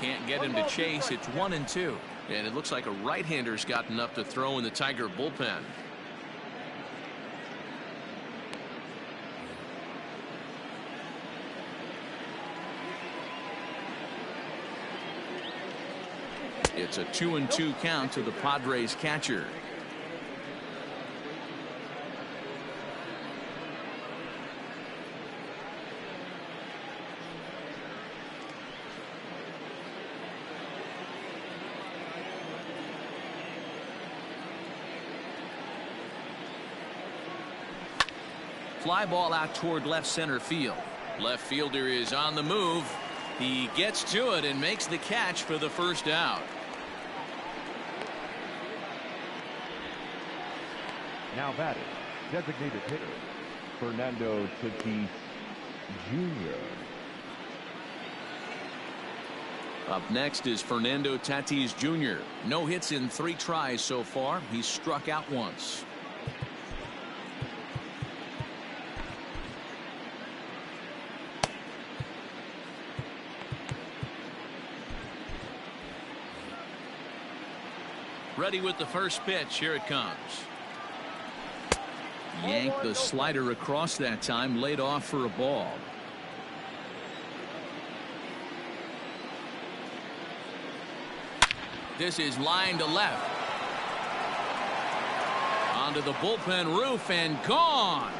Can't get him to chase. It's 1-2. And it looks like a right-hander's gotten up to throw in the Tiger bullpen. It's a 2-2 count to the Padres catcher. Fly ball out toward left center field. Left fielder is on the move. He gets to it and makes the catch for the first out. Now batting, designated hitter, Fernando Tatis Jr. Up next is Fernando Tatis Jr. No hits in 3 tries so far. He's struck out once. Ready with the first pitch. Here it comes. Yanked the slider across that time, laid off for a ball. This is line to left. Onto the bullpen roof and gone.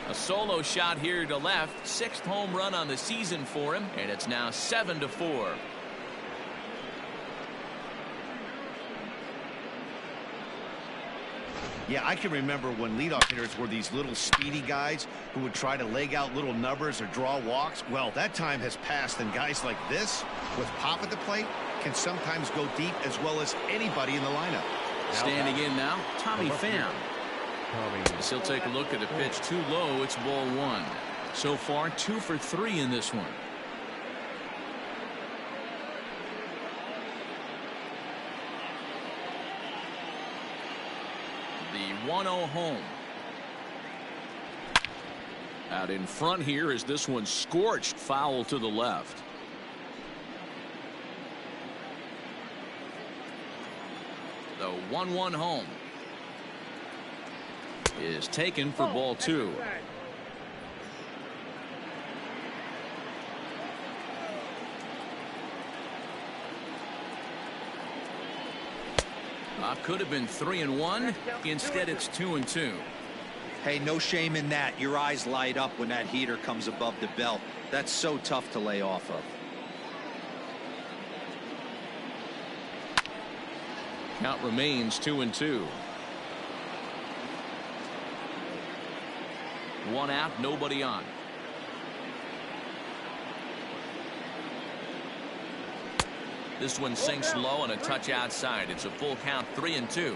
A solo shot here to left. 6th home run on the season for him, and it's now 7-4. Yeah, I can remember when leadoff hitters were these little speedy guys who would try to leg out little numbers or draw walks. Well, that time has passed, and guys like this, with pop at the plate, can sometimes go deep as well as anybody in the lineup. Standing in now, Tommy Pham. As he'll take a look at a pitch too low. It's ball 1. So far 2 for 3 in this one. The 1-0 home. Out in front here is this one scorched foul to the left. The 1-1 home is taken for ball 2. Could have been 3-1. Instead, it's 2-2. Hey, no shame in that. Your eyes light up when that heater comes above the belt. That's so tough to lay off of. Count remains 2-2. 1 out, nobody on. This one sinks low and a touch outside. It's a full count, 3-2.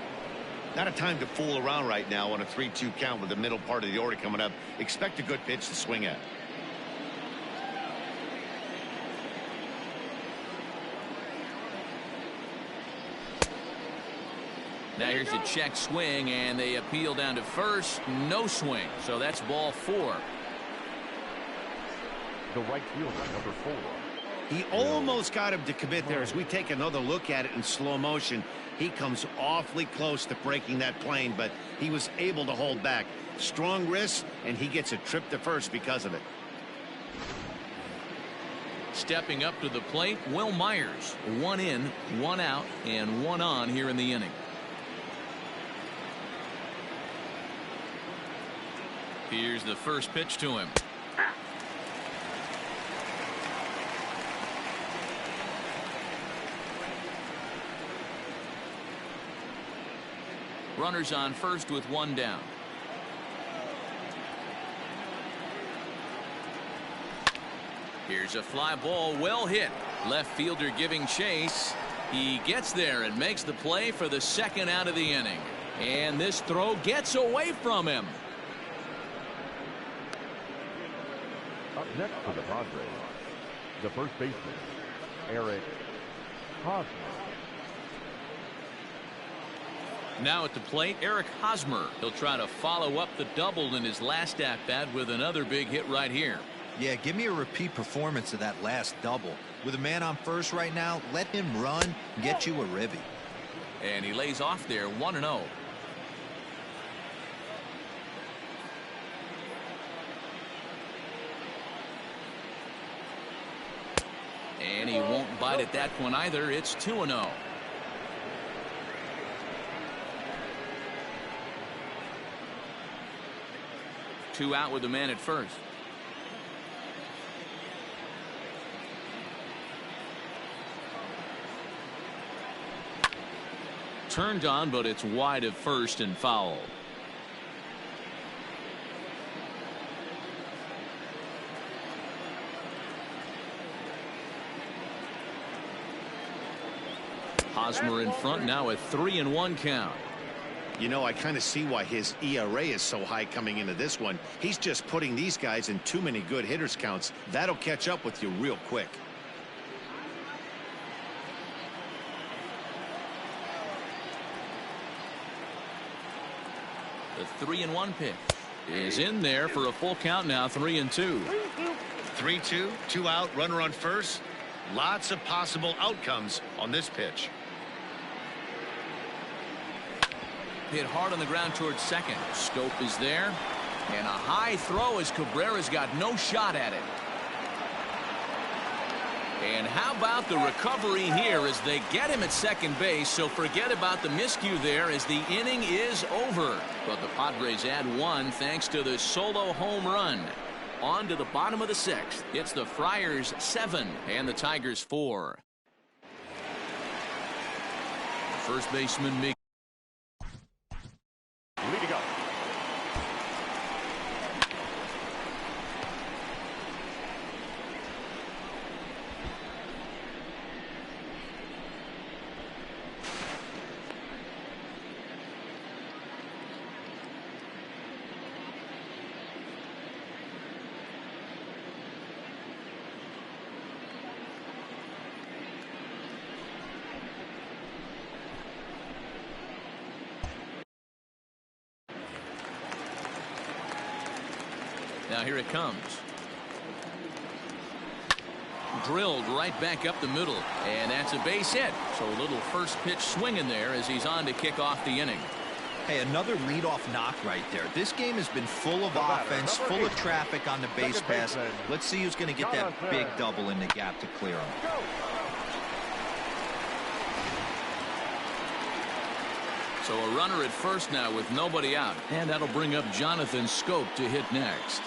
Not a time to fool around right now on a 3-2 count with the middle part of the order coming up. Expect a good pitch to swing at. Now here's a check swing, and they appeal down to first. No swing, so that's ball 4. The right fielder, number 4. He almost got him to commit there. As we take another look at it in slow motion, he comes awfully close to breaking that plane, but he was able to hold back. Strong wrist, and he gets a trip to first because of it. Stepping up to the plate, Will Myers. 1 in, 1 out, and 1 on here in the inning. Here's the first pitch to him. Runners on first with 1 down. Here's a fly ball, well hit. Left fielder giving chase. He gets there and makes the play for the 2nd out of the inning. And this throw gets away from him. Up next for the Padres, the first baseman, Eric Hosmer. Now at the plate, Eric Hosmer. He'll try to follow up the double in his last at-bat with another big hit right here. Yeah, give me a repeat performance of that last double. With a man on first right now, let him run and get you a ribby. And he lays off there, 1-0. And he won't bite at that one either. It's 2-0. Two out with the man at first. Turned on, but it's wide of first and foul. Hosmer in front now, a 3-1 count. You know, I kind of see why his ERA is so high coming into this one. He's just putting these guys in too many good hitters counts. That'll catch up with you real quick. The 3-1 pitch is in there for a full count now, 3-2. 3-2, 2 out, runner on first. Lots of possible outcomes on this pitch. Hit hard on the ground towards second. Scope is there. And a high throw as Cabrera's got no shot at it. And how about the recovery here as they get him at second base, so forget about the miscue there as the inning is over. But the Padres add one thanks to the solo home run. On to the bottom of the sixth. It's the Friars 7 and the Tigers 4. First baseman Mick Leading up. Now here it comes. Drilled right back up the middle, and that's a base hit. So a little first pitch swing in there as he's on to kick off the inning. Hey, another leadoff knock right there. This game has been full of offense, full of traffic on the base pass. Let's see who's going to get that big double in the gap to clear him. So a runner at first now with nobody out, and that'll bring up Jonathan Scope to hit next.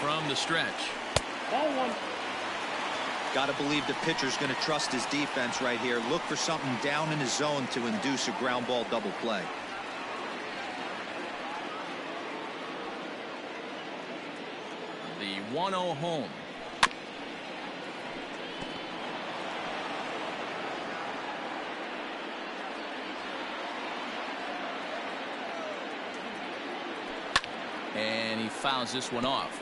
From the stretch. Ball one. Got to believe the pitcher's going to trust his defense right here. Look for something down in his zone to induce a ground ball double play. The 1-0 home. And he fouls this one off.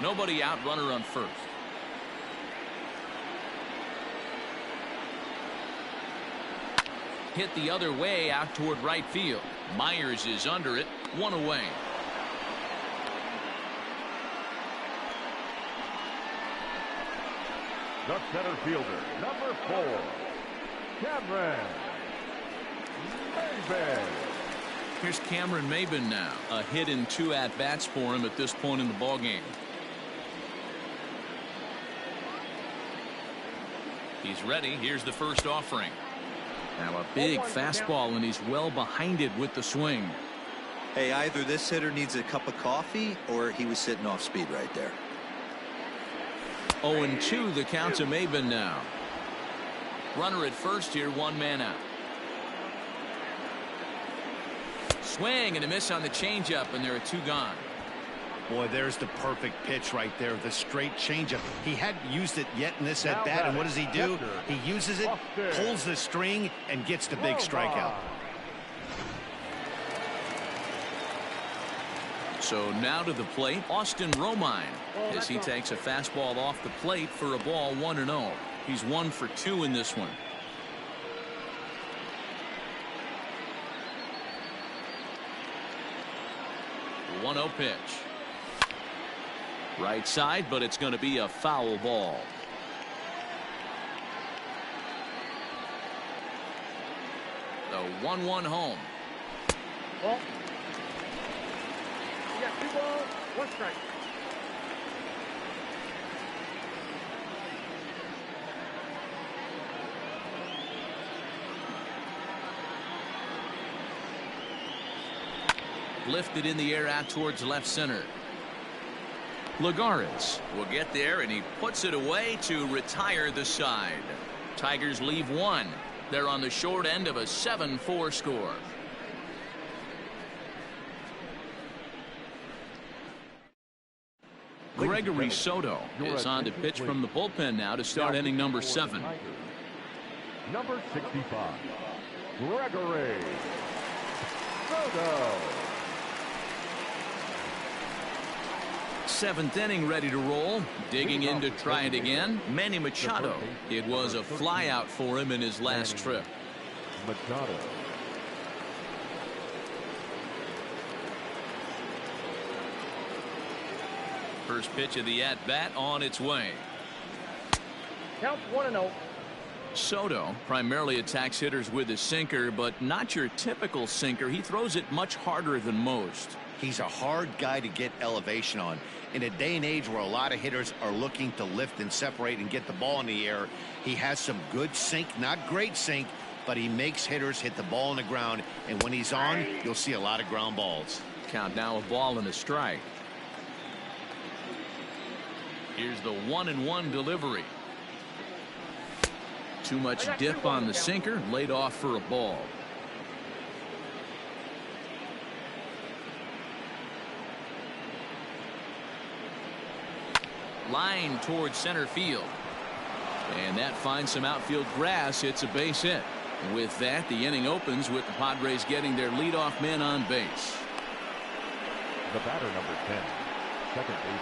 Nobody out, runner on first. Hit the other way out toward right field. Myers is under it, one away. The center fielder, number 4, Cameron Maybin. Here's Cameron Maybin now. A hit in 2 at-bats for him at this point in the ballgame. He's ready. Here's the first offering. Now a big fastball, and he's well behind it with the swing. Hey, either this hitter needs a cup of coffee or he was sitting off speed right there. 0-2 the count to Maybin now. Runner at first here, 1 man out. Swing and a miss on the changeup, and there are 2 gone. Boy, there's the perfect pitch right there, the straight changeup. He hadn't used it yet in this at bat, and what does he do? He uses it, pulls the string, and gets the big strikeout. So now to the plate, Austin Romine, as he takes a fastball off the plate for a ball, 1-0. He's 1 for 2 in this one. The 1-0 pitch. Right side, but it's going to be a foul ball. The 1-1 home. Ball. You got 2 balls, 1 strike. Lifted in the air out towards left center. Lagares will get there, and he puts it away to retire the side. Tigers leave 1. They're on the short end of a 7-4 score. Gregory Soto is on to pitch from the bullpen now to start inning number 7. Number 65, Gregory Soto. 7th inning, ready to roll. Digging in to try it again, Manny Machado. It was a flyout for him in his last trip. Machado. First pitch of the at-bat on its way. Count 1-0. Soto primarily attacks hitters with his sinker, but not your typical sinker. He throws it much harder than most. He's a hard guy to get elevation on. In a day and age where a lot of hitters are looking to lift and separate and get the ball in the air, he has some good sink, not great sink, but he makes hitters hit the ball on the ground, and when he's on, you'll see a lot of ground balls. Count now, a ball and a strike. Here's the 1-1 delivery. Too much dip on the sinker, laid off for a ball. Line towards center field. And that finds some outfield grass. It's a base hit. With that, the inning opens with the Padres getting their leadoff man on base. The batter, number 10, second base,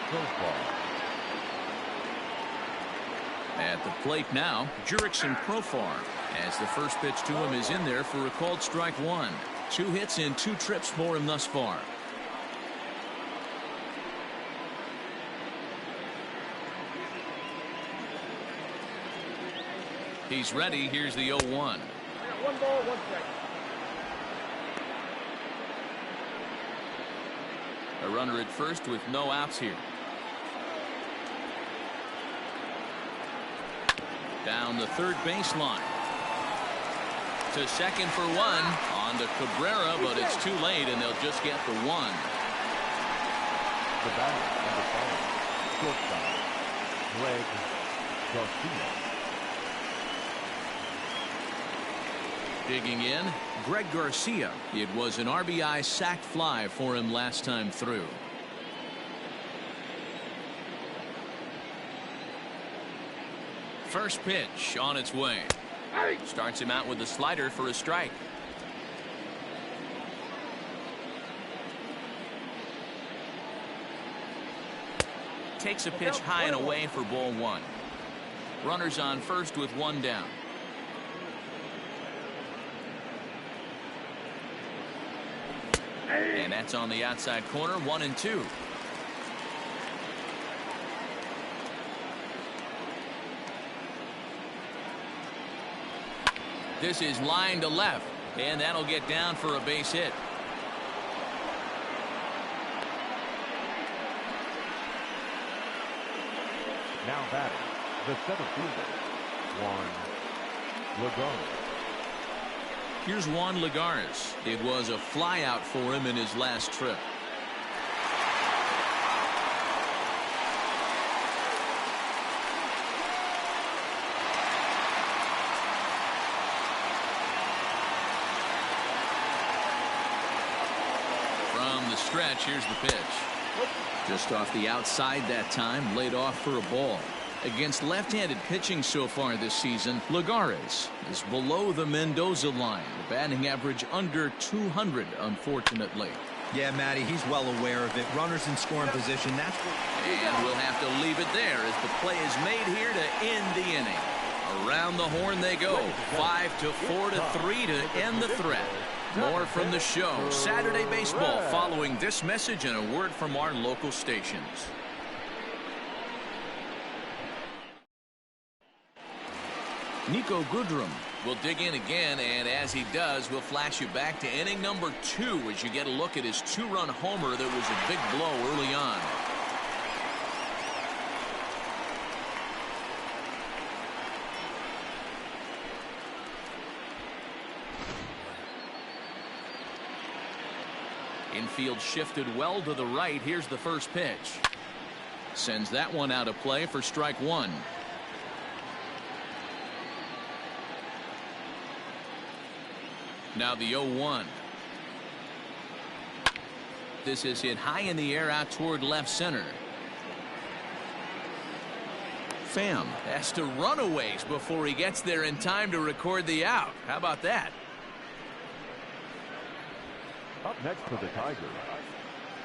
Profar. At the plate now, Jurickson Profar, as the first pitch to him is in there for a called strike 1. 2 hits in 2 trips for him thus far. He's ready. Here's the 0-1. 1 ball, 1 strike. A runner at first with no outs here. Down the third baseline. To second for 1 on to Cabrera, but it's too late, and they'll just get the 1. The batter, number 5, shortstop, Greg Garcia. Digging in, Greg Garcia. It was an RBI sac fly for him last time through. First pitch on its way. Starts him out with a slider for a strike. Takes a pitch high and away for ball 1. Runners on first with 1 down. And that's on the outside corner, 1-2. This is line to left, and that'll get down for a base hit. Now batting, the center fielder, Juan Lagares. Here's Juan Lagares. It was a flyout for him in his last trip. From the stretch, here's the pitch. Just off the outside that time, laid off for a ball. Against left-handed pitching so far this season, Lagares is below the Mendoza line. The batting average under 200, unfortunately. Yeah, Matty, he's well aware of it. Runners in scoring position, that's what... And we'll have to leave it there as the play is made here to end the inning. Around the horn they go. 5-4 to 3 to end the threat. More from the show. Saturday Baseball following this message and a word from our local stations. Nico Goodrum will dig in again, and as he does, we'll flash you back to inning number 2 as you get a look at his 2-run homer that was a big blow early on. Infield shifted well to the right. Here's the first pitch. Sends that one out of play for strike 1. Now the 0-1. This is hit high in the air out toward left center. Pham has to run a ways before he gets there in time to record the out. How about that? Up next for the Tigers,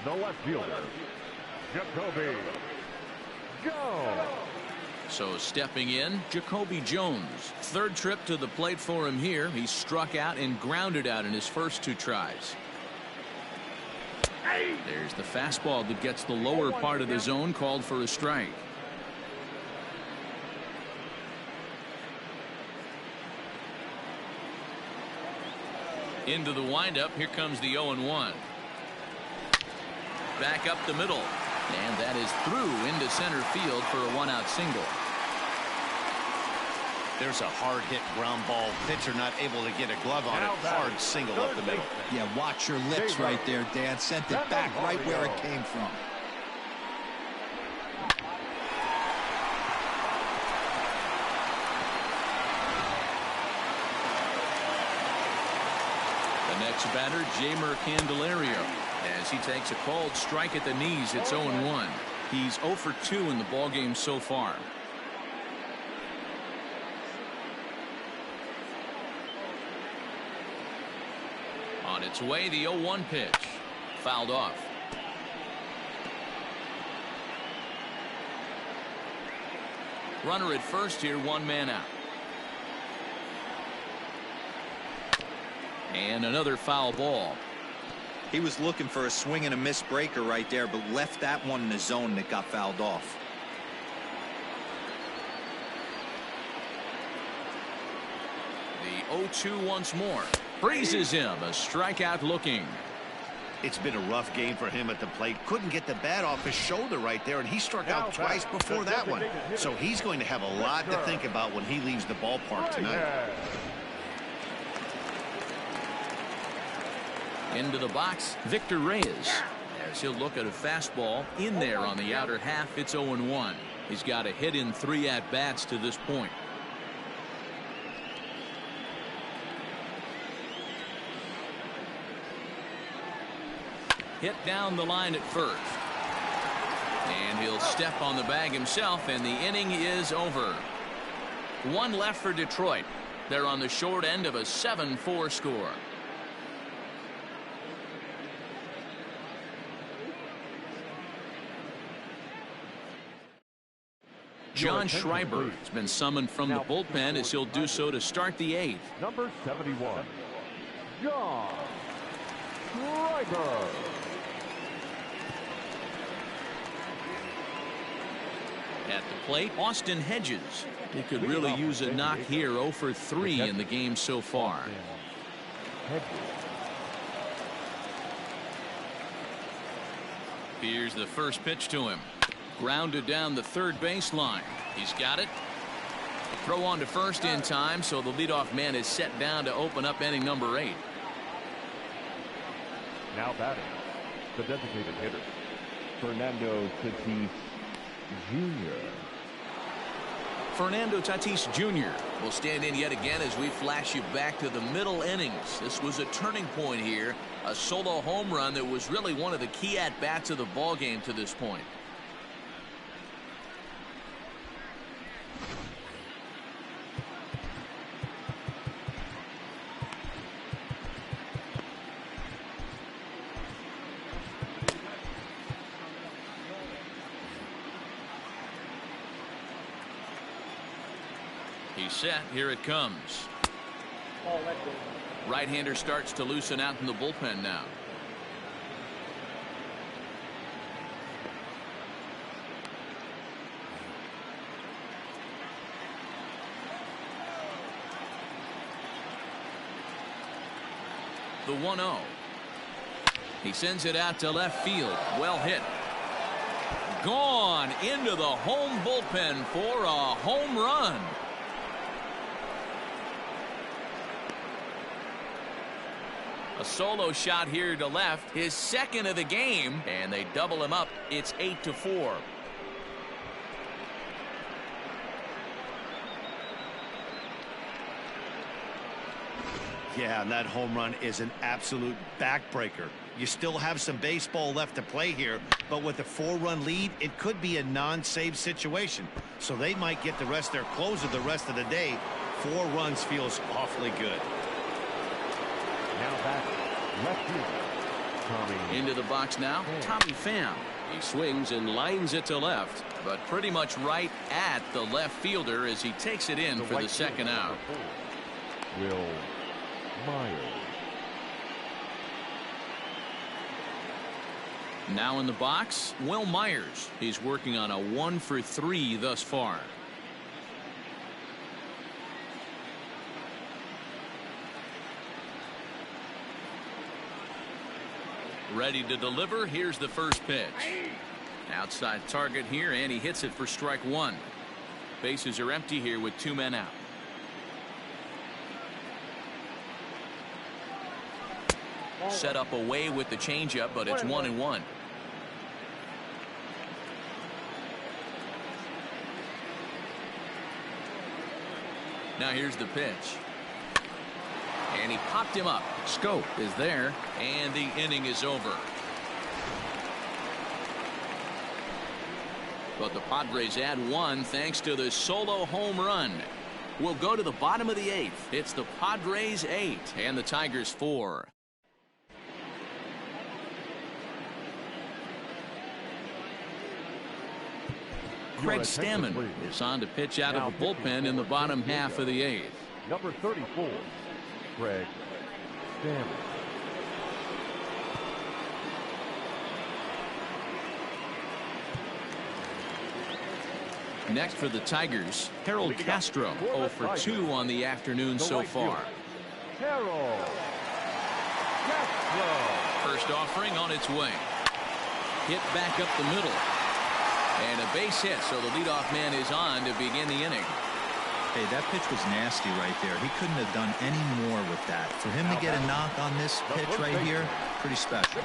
the left fielder, Jacoby Jones. So stepping in, Jacoby Jones. Third trip to the plate for him here. He struck out and grounded out in his first 2 tries. There's the fastball that gets the lower part of the zone, called for a strike. Into the windup. Here comes the 0-1. Back up the middle. And that is through into center field for a 1-out single. There's a hard hit ground ball. Pitcher not able to get a glove on it. Hard single up the middle. Yeah, watch your lips right there, Dan. Sent it back right where it came from. The next batter, Jeimer Candelario, as he takes a called strike at the knees. It's 0-1. He's 0 for 2 in the ballgame so far. On its way, the 0-1 pitch. Fouled off. Runner at first here, 1 man out. And another foul ball. He was looking for a swing and a miss breaker right there, but left that one in the zone that got fouled off. The 0-2 once more. Freezes him. A strikeout looking. It's been a rough game for him at the plate. Couldn't get the bat off his shoulder right there, and he struck out twice before that one. So he's going to have a lot to think about when he leaves the ballpark tonight. Into the box, Victor Reyes, as he'll look at a fastball in there on the outer half. It's 0-1. He's got a hit in 3 at-bats to this point. Hit down the line at first. And he'll step on the bag himself, and the inning is over. 1 left for Detroit. They're on the short end of a 7-4 score. John Schreiber has been summoned from the bullpen as he'll do so to start the 8th. Number 71, John Schreiber. At the plate, Austin Hedges. He could really use a knock here. 0 for 3 in the game so far. Here's the first pitch to him. Grounded down the third baseline. He's got it. Throw on to first in time, so the leadoff man is set down to open up inning number 8. Now batting, the designated hitter, Fernando Tatis Jr. Fernando Tatis Jr. will stand in yet again as we flash you back to the middle innings. This was a turning point here. A solo home run that was really one of the key at-bats of the ball game to this point. He's set. Here it comes. Right-hander starts to loosen out in the bullpen now. The 1-0. He sends it out to left field. Well hit. Gone into the home bullpen for a home run. A solo shot here to left, his second of the game, and they double him up. It's 8-4. Yeah, and that home run is an absolute backbreaker. You still have some baseball left to play here, but with a 4-run lead, it could be a non-save situation. So they might get the rest of their closer the rest of the day. 4 runs feels awfully good. Now back, left field, Tommy. Into the box now, Tommy Pham. He swings and lines it to left, but pretty much right at the left fielder as he takes it in for the second out. Will Myers. Now in the box, Will Myers. He's working on a 1 for 3 thus far. Ready to deliver. Here's the first pitch. Outside target here, and he hits it for strike 1. Bases are empty here with 2 men out. Set up away with the changeup, but it's 1-1. Now here's the pitch. And he popped him up. Scope is there, and the inning is over. But the Padres add 1 thanks to the solo home run. We'll go to the bottom of the 8th. It's the Padres 8 and the Tigers 4. Craig Stammen is on to pitch out of the bullpen in the bottom half of the 8th. Number 34, Craig Stammen. Next for the Tigers, Harold Castro, 0 for 2 on the afternoon so far. Harold Castro. First offering on its way. Hit back up the middle. And a base hit, so the leadoff man is on to begin the inning. Hey, that pitch was nasty right there. He couldn't have done any more with that. For him to get a knock on this pitch right here, pretty special.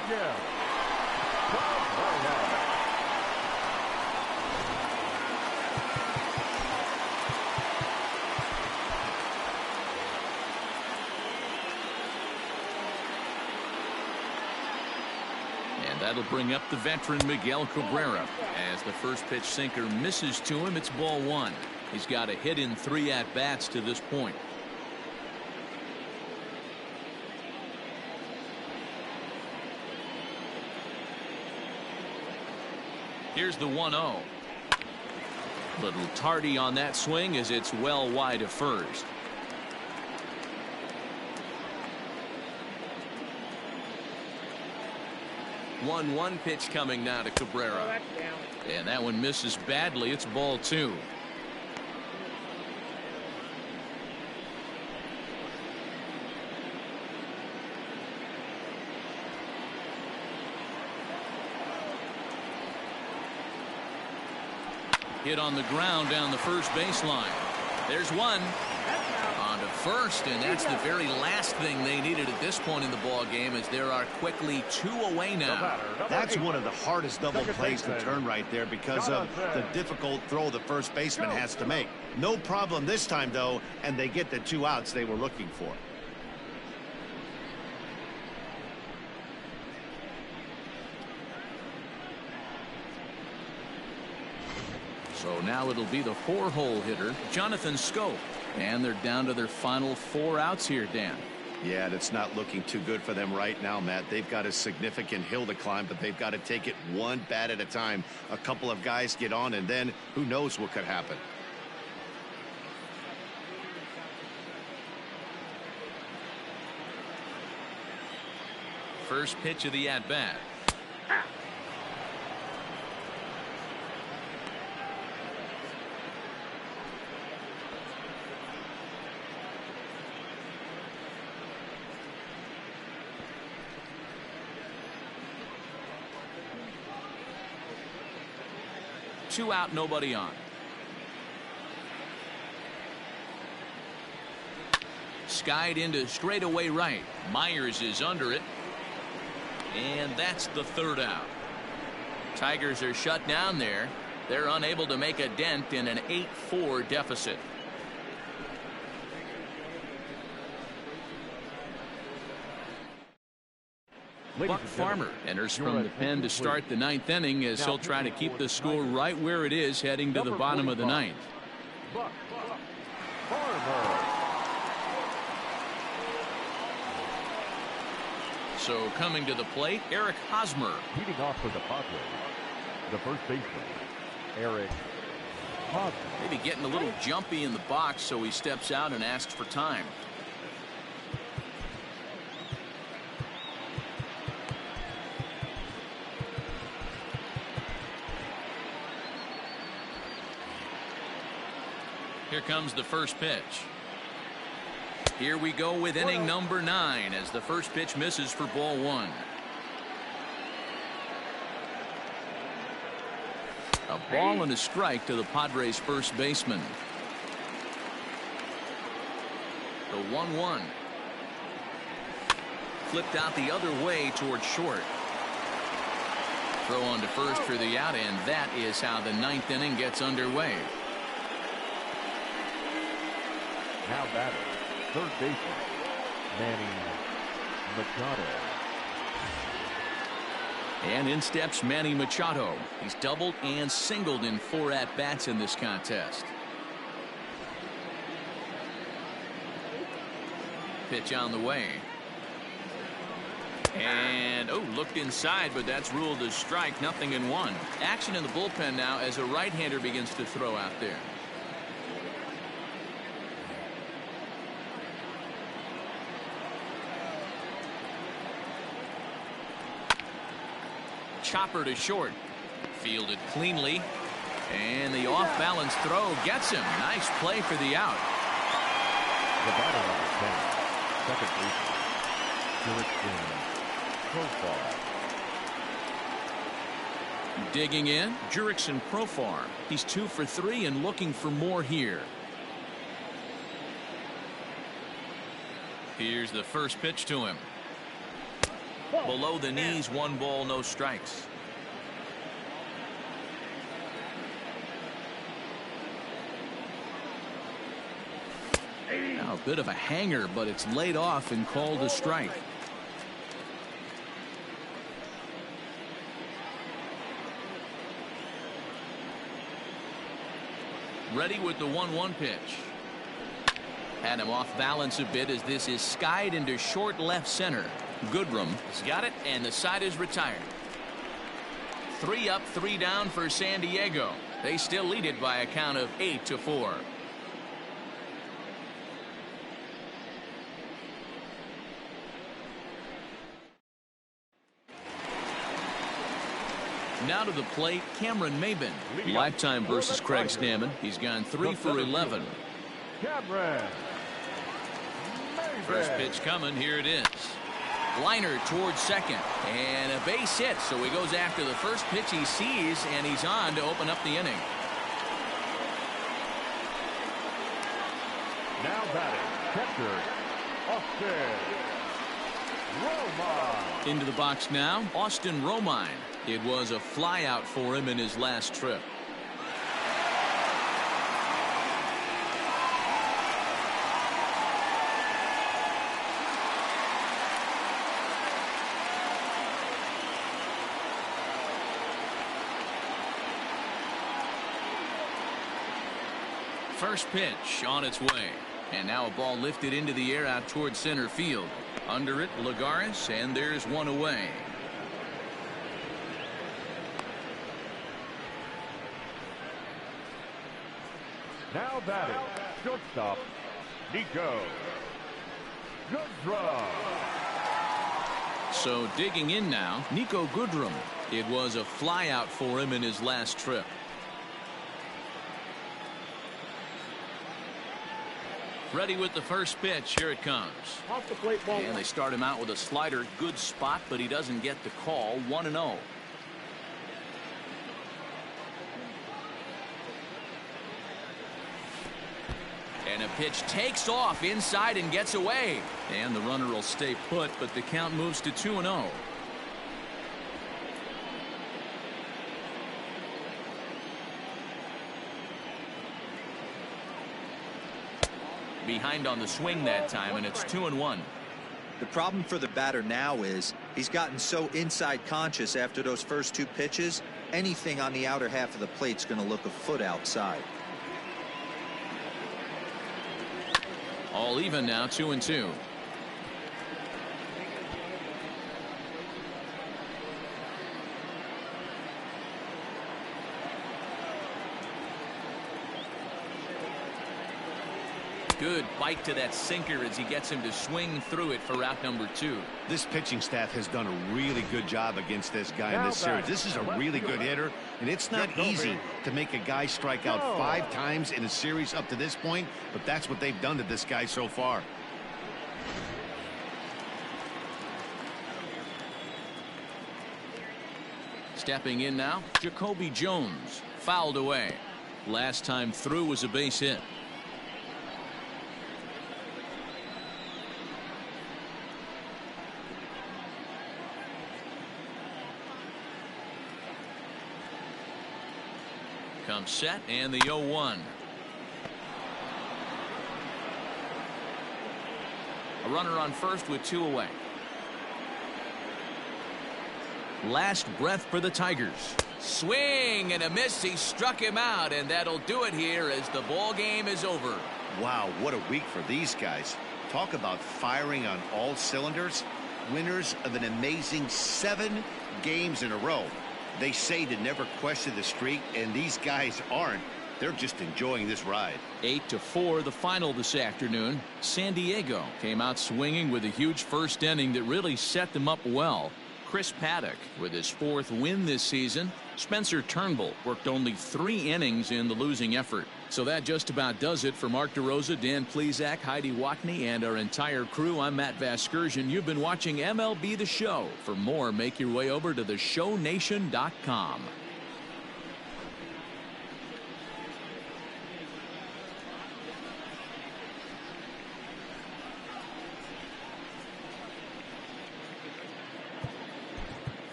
And that'll bring up the veteran Miguel Cabrera. As the first pitch sinker misses to him, it's ball one. He's got a hit in 3 at-bats to this point. Here's the 1-0. Little tardy on that swing as it's well wide of first. One pitch coming now to Cabrera. And that one misses badly. It's ball 2. Hit on the ground down the first baseline. There's one. On to first, and that's the very last thing they needed at this point in the ball game, as there are quickly 2 away now. That's one of the hardest double plays to turn right there because of the difficult throw the first baseman has to make. No problem this time, though, and they get the 2 outs they were looking for. So now it'll be the 4-hole hitter, Jonathan Scope. And they're down to their final 4 outs here, Dan. Yeah, that's not looking too good for them right now, Matt. They've got a significant hill to climb, but they've got to take it one bat at a time. A couple of guys get on, and then who knows what could happen. First pitch of the at-bat. Two out, nobody on. Skied into straightaway right. Myers is under it. And that's the 3rd out. Tigers are shut down there. They're unable to make a dent in an 8-4 deficit. Buck Farmer enters from the pen to start the 9th inning, as he'll try to keep the score right where it is heading to the bottom of the 9th. Buck Farmer. So coming to the plate, Eric Hosmer. Leading off for the Padres, the first baseman, Eric Hosmer. Maybe getting a little jumpy in the box, so he steps out and asks for time. Here comes the first pitch. Here we go with inning number 9, as the first pitch misses for ball 1. A ball and a strike to the Padres first baseman. The 1-1. Flipped out the other way towards short. Throw on to first for the out, and that is how the 9th inning gets underway. Now batting, third baseman, Manny Machado. And in steps Manny Machado. He's doubled and singled in 4 at-bats in this contest. Pitch on the way. And, oh, looked inside, but that's ruled a strike. 0-1. Action in the bullpen now as a right-hander begins to throw out there. Chopper to short. Fielded cleanly. And the off-balance throw gets him. Nice play for the out. The batter number 10, second baseman, Profar. Digging in, Jurickson Profar. He's 2 for 3 and looking for more here. Here's the first pitch to him. Below the knees, 1 ball, no strikes. Bit of a hanger, but it's laid off and called a strike. Ready with the 1-1 pitch. Had him off balance a bit as this is skied into short left center. Goodrum has got it, and the side is retired. 3 up, 3 down for San Diego. They still lead it by a count of 8-4. Now to the plate, Cameron Maybin. Lifetime versus Craig Stammen. He's gone 3 for 11. Cameron. First pitch coming. Here it is. Liner towards second, and a base hit, so he goes after the first pitch he sees, and he's on to open up the inning. Now batting, catcher, Austin Romine. Into the box now, Austin Romine. It was a flyout for him in his last trip. First pitch on its way, and now a ball lifted into the air out towards center field. Under it, Lagares, and there's one away. Now batting, shortstop, Nico Goodrum. So digging in now, Nico Goodrum. It was a flyout for him in his last trip. Ready with the first pitch. Here it comes. Off the plate, ball. And they start him out with a slider. Good spot, but he doesn't get the call. 1-0. And a pitch takes off inside and gets away. And the runner will stay put, but the count moves to 2-0. Behind on the swing that time, and it's 2-1. The problem for the batter now is he's gotten so inside conscious after those first 2 pitches. Anything on the outer half of the plate's going to look a foot outside. All even now, 2-2. Good bite to that sinker as he gets him to swing through it for out number 2. This pitching staff has done a really good job against this guy in this series. This is a really good hitter, and it's not easy to make a guy strike out 5 times in a series up to this point, but that's what they've done to this guy so far. Stepping in now, Jacoby Jones. Fouled away. Last time through was a base hit. Comes set, and the 0-1. A runner on first with 2 away. Last breath for the Tigers. Swing and a miss. He struck him out, and that'll do it here as the ball game is over. Wow, what a week for these guys. Talk about firing on all cylinders. Winners of an amazing 7 games in a row. They say to never question the streak, and these guys aren't. They're just enjoying this ride. 8-4 the final this afternoon. San Diego came out swinging with a huge first inning that really set them up well. Chris Paddock with his 4th win this season. Spencer Turnbull worked only 3 innings in the losing effort. So that just about does it for Mark DeRosa, Dan Plesac, Heidi Watney, and our entire crew. I'm Matt Vasgersian. You've been watching MLB The Show. For more, make your way over to theshownation.com.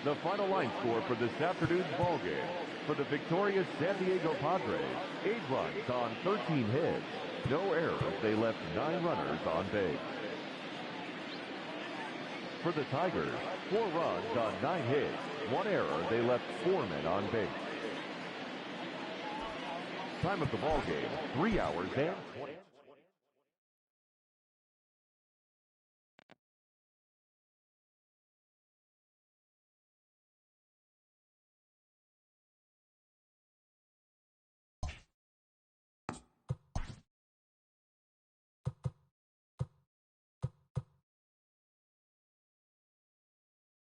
The final line score for this afternoon's ball game. For the victorious San Diego Padres, 8 runs on 13 hits. No errors. They left 9 runners on base. For the Tigers, 4 runs on 9 hits. 1 error. They left 4 men on base. Time of the ball game, 3 hours and 20.